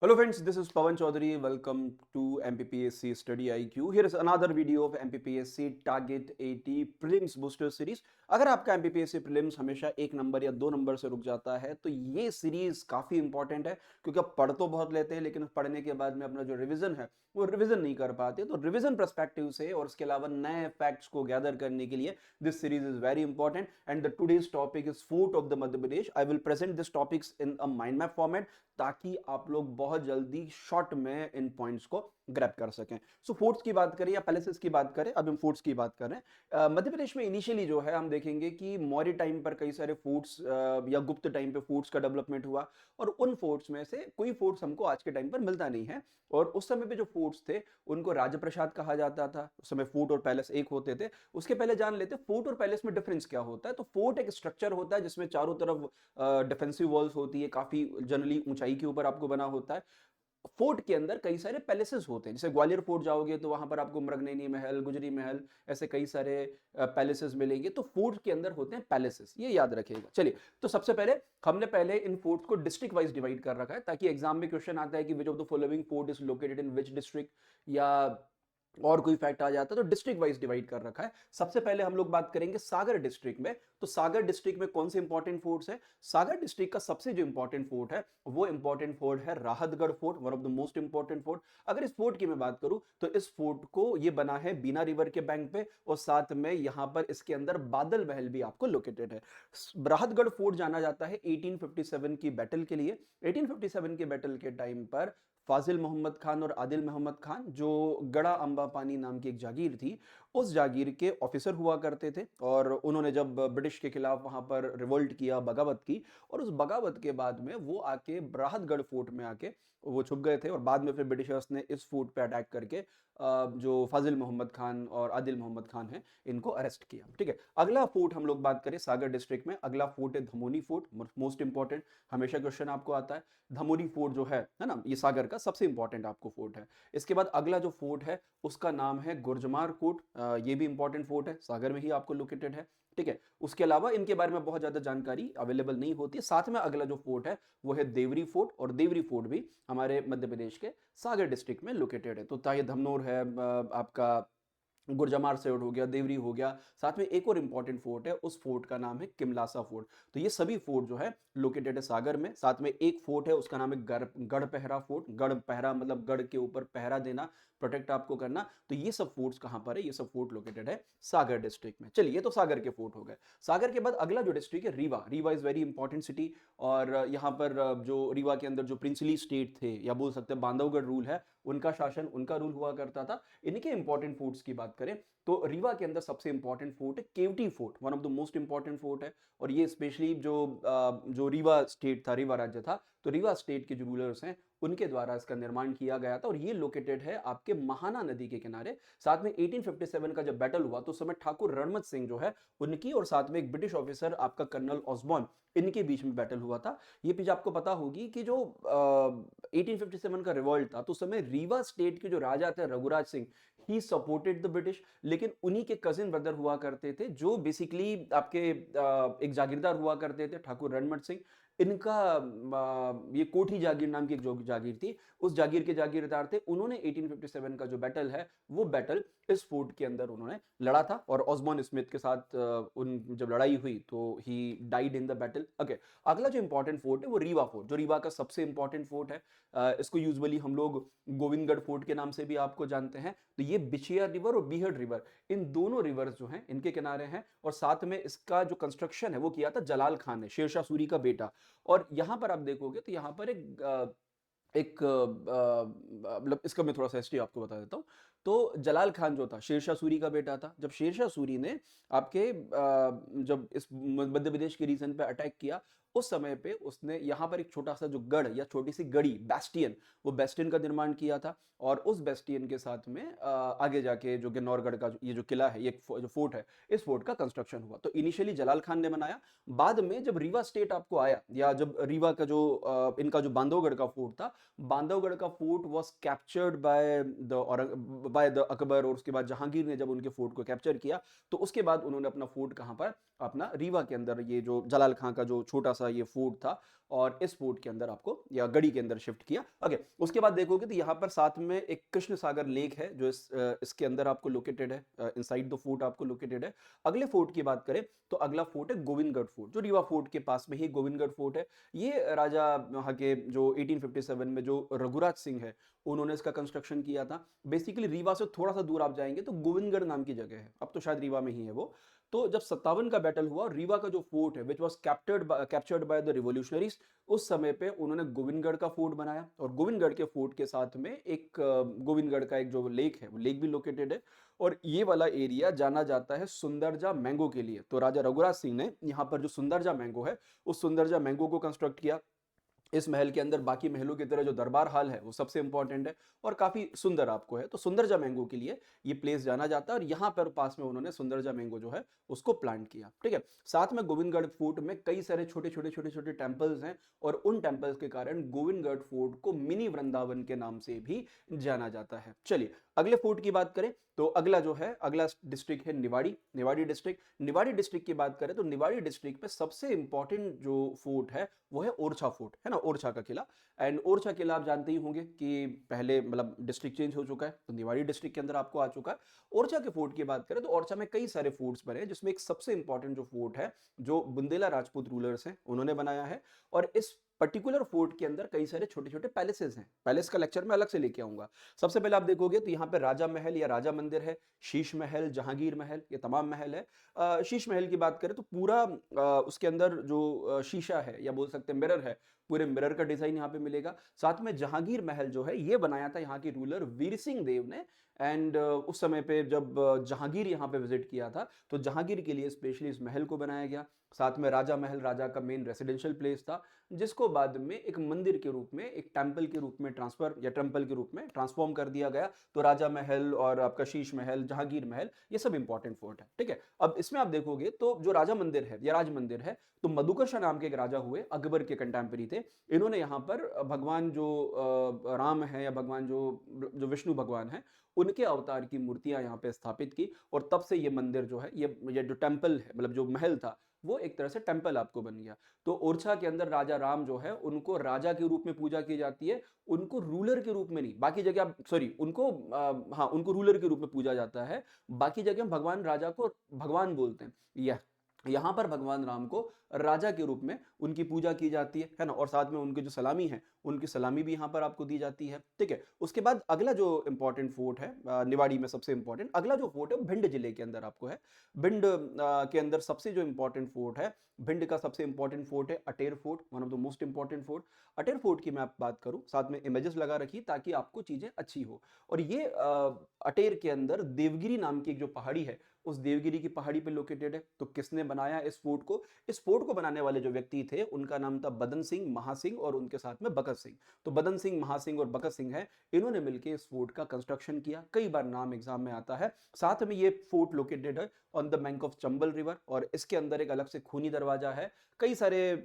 Hello friends, this is Pawan Chaudhary. Welcome to MPPSC Study IQ. Here is another video of MPPSC Target 80 Prelims Booster Series. अगर आपका MPPSC Prelims हमेशा एक number या दो number से रुक जाता है तो ये सीरीज काफ़ी इंपॉर्टेंट है क्योंकि आप पढ़ तो बहुत लेते हैं लेकिन पढ़ने के बाद में अपना जो रिवीजन है वो रिवीजन नहीं कर पाते। तो रिवीजन पर्सपेक्टिव से और इसके अलावा नए फैक्ट्स को गैदर करने के लिए this series is very important and the today's topic is fort of the Madhya Pradesh. I will present this topics in a mind map format ताकि आप लोग बहुत जल्दी शॉर्ट में इन पॉइंट्स को ग्रैब कर सकें। सो फोर्ट्स की बात करें या पैलेसेस की बात करें, अब हम फोर्ट्स की बात करें। मध्य प्रदेश में इनिशियली जो है हम देखेंगे कि मौर्य टाइम पर कई सारे फोर्ट्स या गुप्त टाइम पे फोर्ट्स का डेवलपमेंट हुआ और उन फोर्ट्स में से कोई फोर्ट्स हमको आज के टाइम पर मिलता नहीं है। और उस समय पे जो फोर्ट्स थे उनको राजप्रसाद कहा जाता था। उस समय फोर्ट और पैलेस एक होते थे। उसके पहले जान लेते फोर्ट और पैलेस में डिफरेंस क्या होता है। तो फोर्ट एक स्ट्रक्चर होता है जिसमें चारों तरफ डिफेंसिव वॉल्स होती है, काफी जनरली ऊंचाई के ऊपर आपको बना होता है। फोर्ट के अंदर कई सारे पैलेसेस होते हैं। जैसे ग्वालियर फोर्ट जाओगे तो वहां पर आपको मृगनयनी महल, गुजरी महल, ऐसे कई सारे पैलेसेस मिलेंगे। तो फोर्ट के अंदर होते हैं पैलेसेस, ये याद रखिएगा। चलिए, तो सबसे पहले हमने पहले इन फोर्ट्स को डिस्ट्रिक्ट वाइज डिवाइड कर रखा है ताकि एग्जाम में क्वेश्चन आता है कि which of the following fort is located in which district, या और कोई फैक्ट आ जाता है तो डिस्ट्रिक्ट वाइज डिवाइड कर रखा है। सबसे पहले हम लोग बात करेंगे सागर डिस्ट्रिक्ट में। तो सागर डिस्ट्रिक्ट में कौन से इंपॉर्टेंट फोर्ट्स है? सागर डिस्ट्रिक्ट का सबसे जो इंपॉर्टेंट फोर्ट है वो इंपॉर्टेंट फोर्ट है Rahatgarh fort, one of the most important fort. अगर इस फोर्ट की मैं बात करूं तो इस फोर्ट को ये बना है बीना रिवर के बैंक पे और साथ में यहां पर इसके अंदर बादल महल भी आपको लोकेटेड है। राहतगढ़ फोर्ट जाना जाता है 1857 की बैटल के लिए। 1857 के बैटल के टाइम पर फाजिल मोहम्मद खान और आदिल मोहम्मद खान, जो गड़ा अंबा पानी नाम की एक जागीर थी, उस जागीर के ऑफिसर हुआ करते थे। और उन्होंने जब ब्रिटिश के खिलाफ वहां पर रिवोल्ट किया, बगावत की, और उस बगावत के बाद में वो आके राहतगढ़ फोर्ट में आके वो छुप गए थे। और बाद में फिर ब्रिटिशर्स ने इस फोर्ट पे अटैक करके जो फाजिल मोहम्मद खान और आदिल मोहम्मद खान है इनको अरेस्ट किया। ठीक है, अगला फोर्ट हम लोग बात करें सागर डिस्ट्रिक्ट में, अगला फोर्ट है धमोनी फोर्ट, मोस्ट इंपॉर्टेंट। हमेशा क्वेश्चन आपको आता है। धमोनी फोर्ट जो है ना, ये सागर का सबसे इंपॉर्टेंट आपको फोर्ट है। इसके बाद अगला जो फोर्ट है उसका नाम है गुर्जमार कोट। ये भी इंपॉर्टेंट फोर्ट है, सागर में ही आपको लोकेटेड है। ठीक है, उसके अलावा इनके बारे में बहुत ज्यादा जानकारी अवेलेबल नहीं होती है। साथ में अगला जो फोर्ट है वो है देवरी फोर्ट, और देवरी फोर्ट भी हमारे मध्य प्रदेश के सागर डिस्ट्रिक्ट में लोकेटेड है। तो चाहे धमनोर है, आपका गुर्जमार फोर्ट हो गया, देवरी हो गया, साथ में एक और इंपॉर्टेंट फोर्ट है, उस फोर्ट का नाम है किमलासा फोर्ट। तो ये सभी फोर्ट जो है लोकेटेड है सागर में। साथ में एक फोर्ट है उसका नाम है गढ़ पहरा फोर्ट। गढ़ पहरा मतलब गढ़ के ऊपर पहरा देना, प्रोटेक्ट आपको करना। तो ये सब फोर्ट्स कहां पर है? ये सब फोर्ट लोकेटेड है सागर डिस्ट्रिक्ट में। चलिए, ये तो सागर के फोर्ट हो गए। सागर के बाद अगला जो डिस्ट्रिक्ट है Rewa. Rewa is very important city. और यहाँ पर जो रीवा के अंदर जो प्रिंसली स्टेट थे, या बोल सकते हैं बांधवगढ़ रूल है, उनका शासन, उनका रूल हुआ करता था। इनके इंपॉर्टेंट फोर्ट्स की बात करें तो रीवा के अंदर सबसे इंपॉर्टेंट फोर्ट है केवटी fort, one of the most important fort है। और ये स्पेशली जो रीवा स्टेट था, रीवा राज्य था, तो रीवा स्टेट के जो रूलर्स हैं उनके द्वारा इसका निर्माण किया गया था। और ये लोकेटेड है आपके महाना नदी के किनारे। साथ में 1857 का जब बैटल हुआ तो उस समय ठाकुर रणमत सिंह जो है उनकी, और साथ में एक ब्रिटिश ऑफिसर आपका कर्नल ऑसबॉर्न, इनके बीच में बैटल हुआ था। ये चीज आपको पता होगी कि जो 1857 का रिवॉल्ट था तो उस समय रीवा स्टेट के जो राजा थे Raghuraj Singh, he supported the British. लेकिन उन्हीं के कजिन ब्रदर हुआ करते थे जो बेसिकली आपके एक जागीरदार हुआ करते थे, ठाकुर रणमत सिंह। इनका ये कोठी जागीर नाम की एक जो जागीर थी, उस जागीर के जागीरदार थे। उन्होंने 1857 का जो बैटल है वो बैटल इस फोर्ट के अंदर उन्होंने लड़ा था। और ऑसबॉर्न स्मिथ के साथ उन जब लड़ाई हुई तो he died in the battle. Okay, अगला जो इंपॉर्टेंट फोर्ट है वो रीवा फोर्ट, जो रीवा का सबसे इंपॉर्टेंट फोर्ट है। इसको यूजुअली हम लोग गोविंदगढ़ फोर्ट के नाम से भी आपको जानते हैं। तो ये बिछिया रिवर और बीहड़ रिवर, इन दोनों रिवर्स जो हैं इनके किनारे हैं। और साथ में इसका जो कंस्ट्रक्शन है वो किया था जलाल खान ने, शेरशाह सूरी का बेटा। और यहां पर आप देखोगे तो यहां पर मतलब इसका मैं थोड़ा सा हिस्ट्री आपको बता देता हूं। तो जलाल खान जो था शेरशाह सूरी का बेटा था। जब शेरशाह सूरी ने आपके जब इस मध्य प्रदेश के रीजन पे अटैक किया, उस समय पे उसने यहाँ पर एक छोटा सा जो गढ़ या छोटी सी गढ़ी, बैस्टियन, वो बैस्टियन का निर्माण किया था। और उस बैस्टियन के साथ में आगे जाके जो गिन्नौरगढ़ का ये जो किला है, ये जो फोर्ट है, इस फोर्ट का कंस्ट्रक्शन हुआ। तो इनिशियली जलाल खान ने बनाया। बाद में जब रीवा स्टेट आपको आया, या जब रीवा का जो इनका जो बांधवगढ़ का फोर्ट था, बांधवगढ़ का fort was captured by the Akbar. और उसके बाद जहांगीर ने जब उनके फोर्ट को कैप्चर किया तो उसके बाद उन्होंने अपना फोर्ट कहां पर, अपना रीवा के अंदर, ये जो जलाल खां का जो छोटा सा ये फोर्ट था और इस फोर्ट के अंदर आपको या गढ़ी के अंदर शिफ्ट किया। ओके, उसके बाद देखोगे तो यहाँ पर साथ में एक कृष्ण सागर लेक है जो इसके अंदर आपको लोकेटेड है, इनसाइड द फोर्ट आपको लोकेटेड है। अगले फोर्ट की बात करें तो अगला फोर्ट है गोविंदगढ़ फोर्ट, जो रीवा फोर्ट के पास में ही गोविंदगढ़ फोर्ट है। ये राजा वहाँ के जो 1857 में जो रघुराज सिंह है उन्होंने इसका कंस्ट्रक्शन किया था। बेसिकली रीवा से थोड़ा सा दूर आप जाएंगे तो गोविंदगढ़ नाम की जगह है, अब तो शायद रीवा में ही है वो। तो जब 57 का बैटल हुआ, रीवा का जो फोर्ट है which was captured by the revolutionaries, उस समय पे उन्होंने गोविंदगढ़ का फोर्ट बनाया और गोविंदगढ़ के फोर्ट के साथ में एक गोविंदगढ़ का एक जो लेक है वो लेक भी लोकेटेड है। और ये वाला एरिया जाना जाता है सुंदरजा मैंगो के लिए। तो राजा रघुराज सिंह ने यहाँ पर जो सुंदरजा मैंगो है उस सुंदरजा मैंगो को कंस्ट्रक्ट किया। इस महल के अंदर बाकी महलों की तरह जो दरबार हाल है वो सबसे इंपॉर्टेंट है और काफी सुंदर आपको है। तो सुंदरजा मैंगो के लिए ये प्लेस जाना जाता है और यहाँ पर पास में उन्होंने सुंदरजा मैंगो जो है उसको प्लांट किया। ठीक है, साथ में गोविंदगढ़ फोर्ट में कई सारे छोटे छोटे छोटे छोटे टेम्पल्स हैं और उन टेम्पल्स के कारण गोविंदगढ़ फोर्ट को मिनी वृंदावन के नाम से भी जाना जाता है। चलिए अगले फोर्ट की बात करें तो अगला जो है अगला डिस्ट्रिक्ट है निवाड़ी। निवाड़ी डिस्ट्रिक्ट, निवाड़ी डिस्ट्रिक्ट की बात करें तो निवाड़ी डिस्ट्रिक्ट में सबसे इंपॉर्टेंट जो फोर्ट है वो है ओरछा फोर्ट, है ना, ओरछा का किला। एंड ओरछा किला आप जानते ही होंगे कि पहले मतलब डिस्ट्रिक्ट चेंज हो चुका है तो निवाड़ी डिस्ट्रिक्ट के अंदर आपको आ चुका है। ओरछा के फोर्ट की बात करें तो ओरछा में कई सारे फोर्ट्स बने हैं जिसमें एक सबसे इंपॉर्टेंट जो फोर्ट है जो बुंदेला राजपूत रूलर्स हैं उन्होंने बनाया है। और इस पर्टिकुलर फोर्ट के अंदर कई सारे छोटे छोटे पैलेसेस हैं। पैलेस का लेक्चर मैं अलग से लेके आऊंगा। सबसे पहले आप देखोगे तो यहाँ पे राजा महल या राजा मंदिर है, शीश महल, जहांगीर महल, ये तमाम महल है। शीश महल की बात करें तो पूरा उसके अंदर जो शीशा है या बोल सकते हैं मिरर है, पूरे मिरर का डिजाइन यहाँ पे मिलेगा। साथ में जहांगीर महल जो है ये बनाया था यहाँ के रूलर वीर सिंह देव ने। एंड उस समय पे जब जहांगीर यहाँ पे विजिट किया था तो जहांगीर के लिए स्पेशली इस महल को बनाया गया। साथ में राजा महल राजा का मेन रेसिडेंशियल प्लेस था जिसको बाद में एक मंदिर के रूप में, एक टेंपल के रूप में ट्रांसफर या टेंपल के रूप में ट्रांसफॉर्म कर दिया गया। तो राजा महल और आपका शीश महल, जहांगीर महल, ये सब इंपॉर्टेंट फोर्ट है। ठीक है, अब इसमें आप देखोगे तो जो राजा मंदिर है या राज मंदिर है तो मधुकर शाह नाम के एक राजा हुए, अकबर के कंटेम्परी थे। इन्होंने यहाँ पर भगवान जो राम है या भगवान जो जो विष्णु भगवान है उनके अवतार की मूर्तियां यहाँ पे स्थापित की और तब से ये मंदिर जो है ये जो टेंपल है मतलब जो महल था वो एक तरह से टेंपल आपको बन गया। तो ओरछा के अंदर राजा राम जो है उनको राजा के रूप में पूजा की जाती है, उनको रूलर के रूप में नहीं। बाकी जगह सॉरी उनको हाँ उनको रूलर के रूप में पूजा जाता है, बाकी जगह भगवान राजा को भगवान बोलते हैं। यह यहाँ पर भगवान राम को राजा के रूप में उनकी पूजा की जाती है ना। और साथ में उनकी जो सलामी है उनकी सलामी भी यहाँ पर आपको दी जाती है। ठीक है, उसके बाद अगला जो इंपॉर्टेंट फोर्ट है निवाड़ी में सबसे इंपॉर्टेंट अगला जो फोर्ट है वो भिंड जिले के अंदर आपको है। भिंड के अंदर सबसे जो इंपॉर्टेंट फोर्ट है, भिंड का सबसे इंपॉर्टेंट फोर्ट है Ater fort, one of the most important fort. Ater fort की मैं आप बात करूं, साथ में इमेजेस लगा रखी ताकि आपको चीजें अच्छी हो। और ये अटेर के अंदर देवगिरी नाम की एक जो पहाड़ी है उस देवगिरी की पहाड़ी पे लोकेटेड है। तो किसने बनाया इस फोर्ट को? इस फोर्ट को बनाने वाले जो व्यक्ति थे उनका नाम था बदन सिंह महासिंह और उनके साथ में बकत सिंह। तो बदन सिंह महासिंह और बकत सिंह है, इन्होंने मिलकर इस फोर्ट का कंस्ट्रक्शन किया। कई बार नाम एग्जाम में आता है। साथ में ये फोर्ट लोकेटेड है on the bank of Chambal river और इसके अंदर एक अलग से खूनी दरवाजा है। कई सारे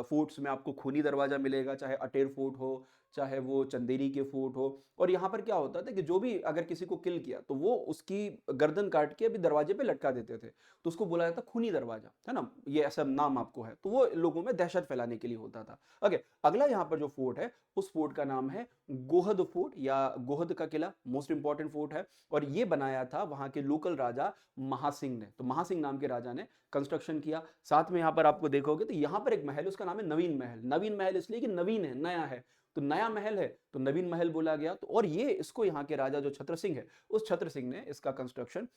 फोर्ट्स में आपको खूनी दरवाजा मिलेगा, चाहे अटेर फोर्ट हो चाहे वो चंदेरी के फोर्ट हो। और यहाँ पर क्या होता था कि जो भी अगर किसी को किल किया तो वो उसकी गर्दन काट के अभी दरवाजे पे लटका देते थे, तो उसको बोला जाता खूनी दरवाजा, है ना, ये ऐसा नाम आपको है। तो वो लोगों में दहशत फैलाने के लिए होता था। ओके, अगला यहाँ पर जो फोर्ट है उस फोर्ट का नाम है गोहद फोर्ट या गोहद का किला, मोस्ट इंपॉर्टेंट फोर्ट है। और ये बनाया था वहां के लोकल राजा महासिंह ने। तो महासिंह नाम के राजा ने कंस्ट्रक्शन किया। साथ में यहाँ पर आपको देखोगे तो यहाँ पर एक महल, उसका नाम है नवीन महल। नवीन महल इसलिए कि नवीन है, नया है, तो नया महल है तो नवीन महल बोला गया। तो और ये इसको यहाँ के राजा जो छत्र सिंह है उस छत्र सिंह ने इसका कंस्ट्रक्शन,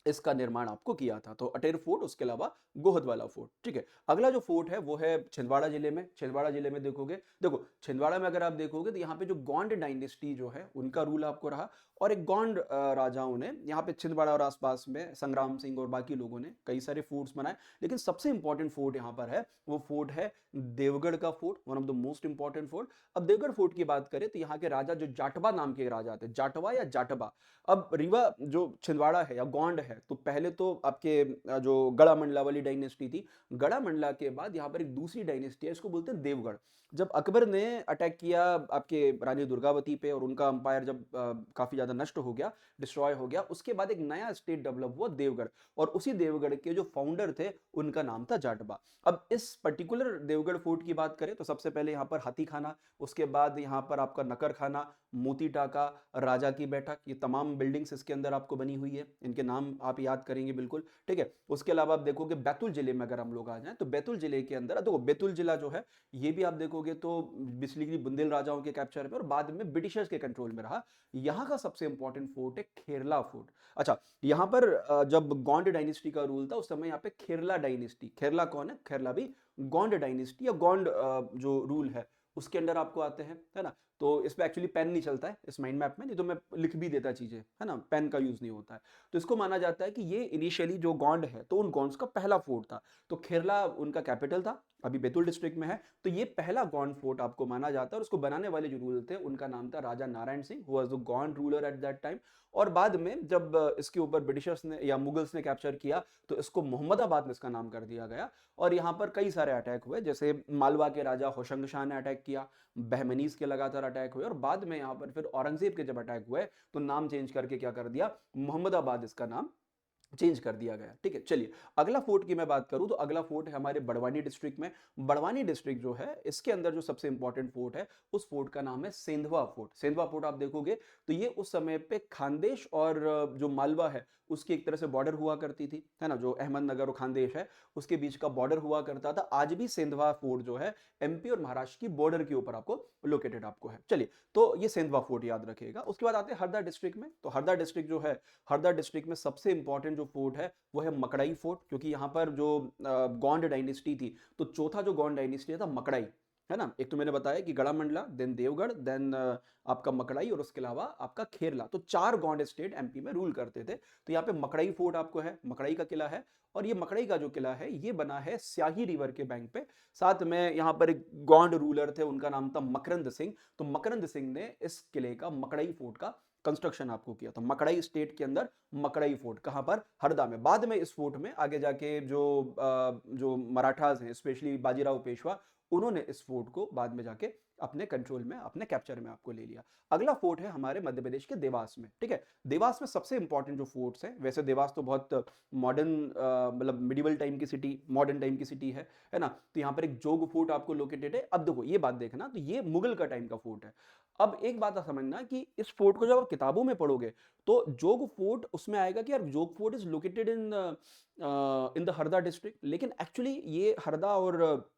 इसका निर्माण आपको किया था। तो अटेर फोर्ट, उसके अलावा गोहद वाला फोर्ट। ठीक है, अगला जो फोर्ट है वो है छिंदवाड़ा जिले में। छिंदवाड़ा जिले में देखोगे, देखो छिंदवाड़ा में अगर आप देखोगे तो यहाँ पे जो गोंड डायनेस्टी जो है उनका रूल आपको रहा और एक गोंड राजाओं ने यहाँ पे छिंदवाड़ा और आसपास में संग्राम सिंह और बाकी लोगों ने कई सारे फोर्ट्स बनाए। लेकिन सबसे इंपॉर्टेंट फोर्ट यहाँ पर है वो फोर्ट है देवगढ़ का fort, one of the most important fort. अब देवगढ़ फोर्ट की बात करें तो यहाँ के राजा जो जाटवा नाम के राजा थे, जाटवा या जाटवा। अब रीवा जो छिंदवाड़ा है या गोंड है तो पहले तो आपके जो गड़ा मंडला वाली डायनेस्टी थी, गड़ा मंडला के बाद यहाँ पर एक दूसरी डायनेस्टी है, इसको बोलते हैं देवगढ़। जब अकबर ने अटैक किया आपके रानी दुर्गावती पे और उनका अंपायर जब काफी ज्यादा ज़्यादा नष्ट हो गया, डिस्ट्रॉय हो गया। उसके बाद एक नया स्टेट डेवलप हुआ देवगढ़, और उसी देवगढ़ के जो फाउंडर थे उनका नाम था जाटबा। अब इस पर्टिकुलर देवगढ़ फोर्ट की बात करें तो सबसे पहले यहाँ पर हाथी खाना, उसके बाद यहाँ पर आपका नकर खाना, मोती टाका, राजा की बैठक, ये तमाम बिल्डिंग्स इसके अंदर आपको बनी हुई है, इनके नाम आप याद करेंगे बिल्कुल, ठीक है। उसके अलावा आप देखोगे बैतूल जिले में अगर हम लोग आ जाएं तो बैतूल जिले के अंदर देखो, बैतूल जिला जो है ये भी आप देखोगे तो बिस्लिगी बुंदेल राजाओं के कैप्चर में और बाद में ब्रिटिशर्स के कंट्रोल में रहा। यहाँ का सबसे इंपॉर्टेंट फोर्ट है खेरला फोर्ट। अच्छा, यहाँ पर जब गोंड डायनेस्टी का रूल था उस समय यहाँ पे खेरला डायनेस्टी, खेरला कौन है, खेरला भी गोंड डायनेस्टी या गोंड जो रूल है उसके अंडर आपको आते हैं, है ना। तो इस पे एक्चुअली पेन नहीं चलता है इस माइंड मैप में, नहीं तो मैं लिख भी देता चीजें, है ना, पेन का यूज नहीं होता है। तो इसको माना जाता है कि ये इनिशियली जो गोंड है तो उन गोंड्स का पहला फोर्ट था। तो खेरला उनका कैपिटल था, अभी बैतूल डिस्ट्रिक्ट में है। तो ये पहला गोंड फोर्ट आपको माना जाता है, और उसको बनाने वाले जो रूलर थे उनका नाम था Raja Narayan Singh, who was the Gond ruler at that time. और बाद में जब इसके ऊपर ब्रिटिशर्स ने या मुगल्स ने कैप्चर किया तो इसको मोहम्मदाबाद में इसका नाम कर दिया गया। और यहाँ पर कई सारे अटैक हुए, जैसे मालवा के राजा होशंग शाह ने अटैक किया, बहमनीज के लगातार अटैक हुए, और बाद में यहाँ पर फिर औरंगजेब के जब अटैक हुए तो नाम चेंज करके क्या कर दिया, मोहम्मदाबाद इसका नाम चेंज कर दिया गया, ठीक है। चलिए, अगला फोर्ट की मैं बात करूं तो अगला फोर्ट है हमारे बड़वानी डिस्ट्रिक्ट में। बड़वानी डिस्ट्रिक्ट जो है इसके अंदर जो सबसे इंपॉर्टेंट फोर्ट है उस फोर्ट का नाम है सेंधवा फोर्ट। सेंधवा फोर्ट आप देखोगे तो ये उस समय पे खानदेश और जो मालवा है उसकी एक तरह से बॉर्डर हुआ करती थी, है ना, जो अहमदनगर और खानदेश है उसके बीच का बॉर्डर हुआ करता था। आज भी सेंधवा फोर्ट जो है एमपी और महाराष्ट्र की बॉर्डर के ऊपर आपको लोकेटेड आपको है। चलिए, तो ये सेंधवा फोर्ट याद रखिएगा। उसके बाद आते हैं हरदा डिस्ट्रिक्ट में। तो हरदा डिस्ट्रिक्ट जो है, हरदा डिस्ट्रिक्ट में सबसे इंपॉर्टेंट जो फोर्ट है वो है मकड़ाई फोर्ट, क्योंकि यहाँ पर जो गोंड डायनेस्टी थी तो चौथा जो गोंड डायनेस्टी था मकड़ाई, है ना। एक तो मैंने बताया कि गड़ा मंडला, देन देवगढ़, देन आपका मकड़ाई, और उसके अलावा आपका खेरला। तो 4 गोंड स्टेट एमपी में रूल करते थे। तो यहाँ पे मकड़ाई फोर्ट आपको है, मकड़ाई का किला है, और ये मकड़ाई का जो किला है ये बना है स्याही रिवर के बैंक पे। साथ में यहाँ पर एक गोंड रूलर थे उनका नाम था मकरंद सिंह। तो मकरंद सिंह ने इस किले का, मकड़ाई फोर्ट का कंस्ट्रक्शन आपको किया। तो मकड़ाई स्टेट के अंदर मकड़ाई फोर्ट कहां पर, हरदा में। बाद में इस फोर्ट में आगे जाके जो मराठास हैं, स्पेशली बाजीराव पेशवा, उन्होंने इस फोर्ट को बाद में जाके अपने कंट्रोल में, अपने कैप्चर में आपको ले लिया। अगला फोर्ट है हमारे मध्य प्रदेश के देवास में, ठीक है। देवास में सबसे इंपॉर्टेंट जो फोर्ट्स हैं, वैसे देवास तो बहुत मॉडर्न, मतलब मिडिवल टाइम की सिटी, मॉडर्न टाइम की सिटी है ना। तो यहाँ पर एक जोग फोर्ट आपको लोकेटेड है। अब देखो ये बात देखना, तो ये मुगल का टाइम का फोर्ट है। अब एक बात आप समझना कि इस फोर्ट को जब आप किताबों में पढ़ोगे तो जोग फोर्ट उसमें आएगा कि यार जोग fort is located in the Harda district, लेकिन एक्चुअली ये हरदा और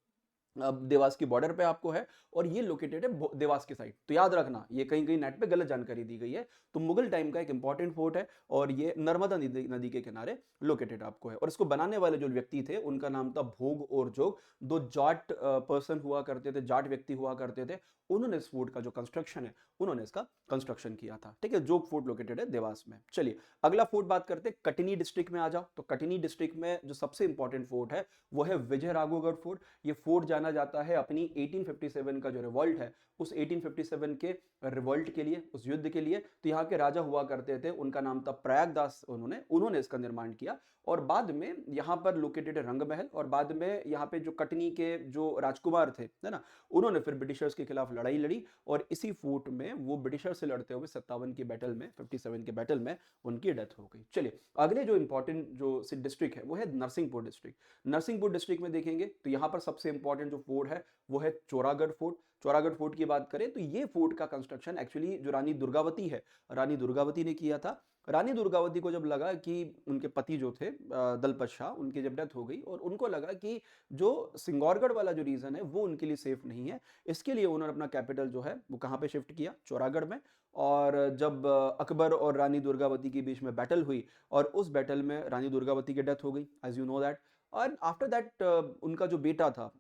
देवास की बॉर्डर पे आपको है, और ये लोकेटेड है देवास के साइड। तो याद रखना, ये कहीं कहीं नेट पे गलत जानकारी दी गई है। तो मुगल टाइम का एक इंपॉर्टेंट फोर्ट है, और ये नर्मदा नदी के किनारे लोकेटेड आपको है। और इसको बनाने वाले जो व्यक्ति थे उनका नाम था भोग और जोग, दो जाट पर्सन हुआ करते थे, जाट व्यक्ति हुआ करते थे। उन्होंने इस फोर्ट का जो कंस्ट्रक्शन है उन्होंने इसका कंस्ट्रक्शन किया था, ठीक है। जोग फोर्ट लोकेटेड है देवास में। चलिए, अगला फोर्ट बात करते हैं कटनी डिस्ट्रिक्ट में। आ जाओ, तो कटनी डिस्ट्रिक्ट में जो सबसे इंपॉर्टेंट फोर्ट है वो है विजय राघवगढ़ फोर्ट। ये फोर्ट जाना जाता है अपनी 1857 का जो रिवॉल्ट है उस 1857 के रिवॉल्ट के लिए, उस युद्ध के लिए। तो यहाँ के राजा हुआ करते थे, उनका नाम था प्रयागदास, उन्होंने इसका निर्माण किया। और बाद में यहाँ पर लोकेटेड है रंग महल, और बाद में यहाँ पे जो कटनी के जो राजकुमार थे, है ना, उन्होंने फिर ब्रिटिशर्स के खिलाफ लड़ाई लड़ी, और इसी फोर्ट में वो ब्रिटिशर से लड़ते हुए 57 की बैटल में, 57 के बैटल में उनकी डेथ हो गई। चलिए, अगले जो इंपॉर्टेंट जो डिस्ट्रिक्ट है वो है नरसिंहपुर डिस्ट्रिक्ट। नरसिंहपुर डिस्ट्रिक्ट में देखेंगे तो यहाँ पर सबसे इंपॉर्टेंट जो फोर्ट है वो है चौरागढ़ फोर्ट। चौरागढ़ फोर्ट की बात करें तो ये फोर्ट का कंस्ट्रक्शन एक्चुअली जो रानी दुर्गावती है, रानी दुर्गावती ने किया था। रानी दुर्गावती को जब लगा कि उनके पति जो थे दलपत शाह, उनकी जब डेथ हो गई और उनको लगा कि जो सिंगौरगढ़ वाला जो रीजन है वो उनके लिए सेफ नहीं है, इसके लिए उन्होंने अपना कैपिटल जो है वो कहाँ पे शिफ्ट किया, चौरागढ़ में। और जब अकबर और रानी दुर्गावती के बीच में बैटल हुई और उस बैटल में रानी दुर्गावती की डेथ हो गई, एज यू नो दैट। और आफ्टर दैट उनका जो बेटा था